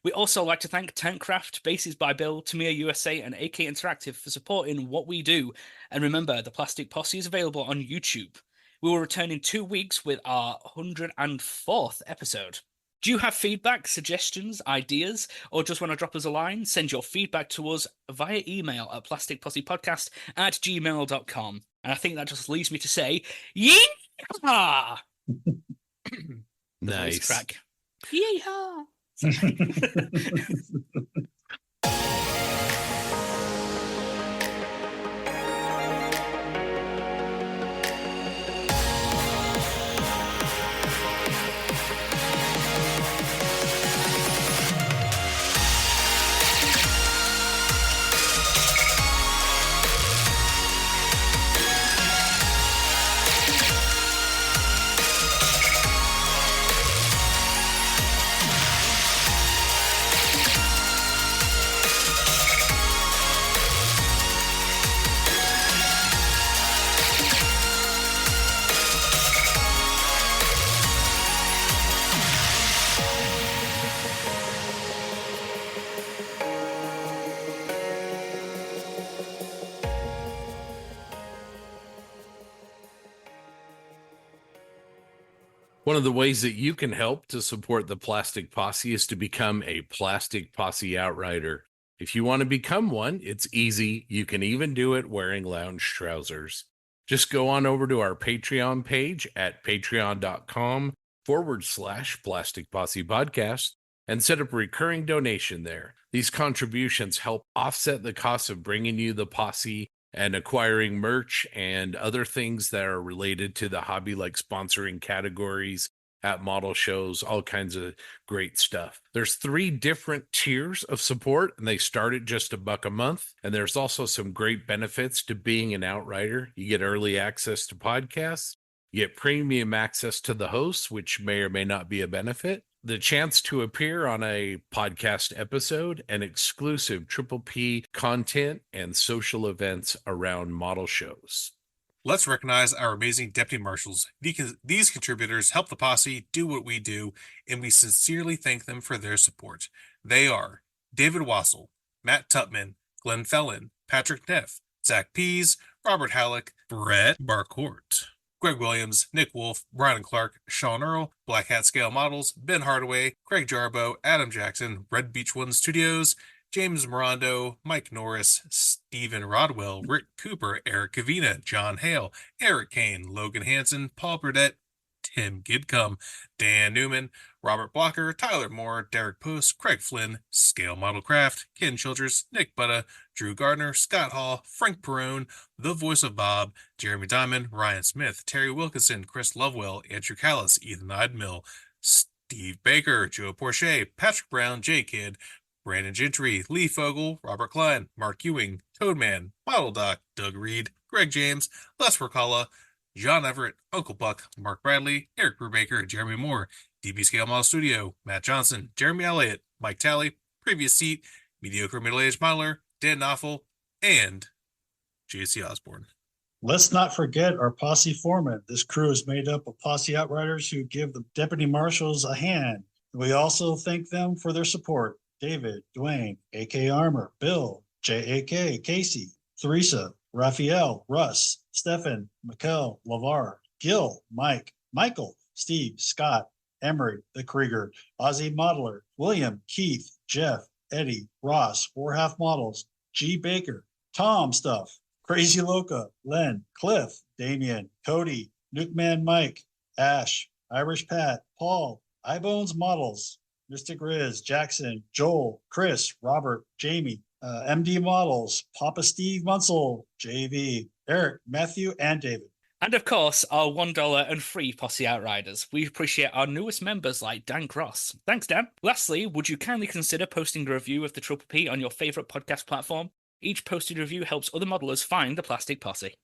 We also like to thank Tankcraft, Bases by Bill, Tamiya USA, and AK Interactive for supporting what we do. And remember, the Plastic Posse is available on YouTube. We will return in 2 weeks with our 104th episode. Do you have feedback, suggestions, ideas, or just want to drop us a line? Send your feedback to us via email at plasticpossepodcast@gmail.com. And I think that just leaves me to say, yeehaw! Nice. Track. Yeehaw! One of the ways that you can help to support the Plastic Posse is to become a Plastic Posse Outrider. If you want to become one, it's easy. You can even do it wearing lounge trousers. Just go on over to our Patreon page at patreon.com/Plastic Posse Podcast and set up a recurring donation there. These contributions help offset the cost of bringing you the Posse and acquiring merch and other things that are related to the hobby, like sponsoring categories at model shows, all kinds of great stuff. There's 3 different tiers of support, and they start at just $1 a month. And there's also some great benefits to being an Outrider. You get early access to podcasts, you get premium access to the hosts, which may or may not be a benefit, the chance to appear on a podcast episode, and exclusive Triple P content and social events around model shows. Let's recognize our amazing deputy marshals. These contributors help the posse do what we do, and we sincerely thank them for their support. They are David Wassel, Matt Tutman, Glenn Fellin, Patrick Neff, Zach Pease, Robert Halleck, Brett Barcourt, Greg Williams, Nick Wolf, Brian Clark, Sean Earl, Black Hat Scale Models, Ben Hardaway, Craig Jarbo, Adam Jackson, Red Beach One Studios, James Morando, Mike Norris, Stephen Rodwell, Rick Cooper, Eric Cavina, John Hale, Eric Kane, Logan Hansen, Paul Burdett, Tim Gidcombe, Dan Newman, Robert Blocker, Tyler Moore, Derek Post, Craig Flynn, Scale Model Craft, Ken Childress, Nick Butta, Drew Gardner, Scott Hall, Frank Perone, The Voice of Bob, Jeremy Diamond, Ryan Smith, Terry Wilkinson, Chris Lovewell, Andrew Callis, Ethan Idemill, Steve Baker, Joe Porche, Patrick Brown, J Kidd, Brandon Gentry, Lee Fogel, Robert Klein, Mark Ewing, Toadman, Model Doc, Doug Reed, Greg James, Les Mercala, John Everett, Uncle Buck, Mark Bradley, Eric Brubaker, Jeremy Moore, DB Scale Model Studio, Matt Johnson, Jeremy Elliott, Mike Talley, Previous Seat, Mediocre Middle-Aged Modeler, Dan Knopfel, and JC Osborne. Let's not forget our posse foreman. This crew is made up of posse outriders who give the deputy marshals a hand. We also thank them for their support. David, Dwayne, AK Armor, Bill, JAK, Casey, Theresa, Raphael, Russ, Stefan, Mikkel, Lavar, Gil, Mike, Michael, Steve, Scott, Emery, the Krieger, Ozzy Modeler, William, Keith, Jeff, Eddie, Ross, Warhalf Models, G. Baker, Tom Stuff, Crazy Loca, Len, Cliff, Damian, Cody, Nukeman Mike, Ash, Irish Pat, Paul, iBones Models, Mystic Riz, Jackson, Joel, Chris, Robert, Jamie, MD Models, Papa Steve Munsell, JV, Eric, Matthew, and David. And of course, our $1 and free Posse Outriders. We appreciate our newest members like Dan Cross. Thanks, Dan. Lastly, would you kindly consider posting a review of the Triple P on your favourite podcast platform? Each posted review helps other modelers find the Plastic Posse.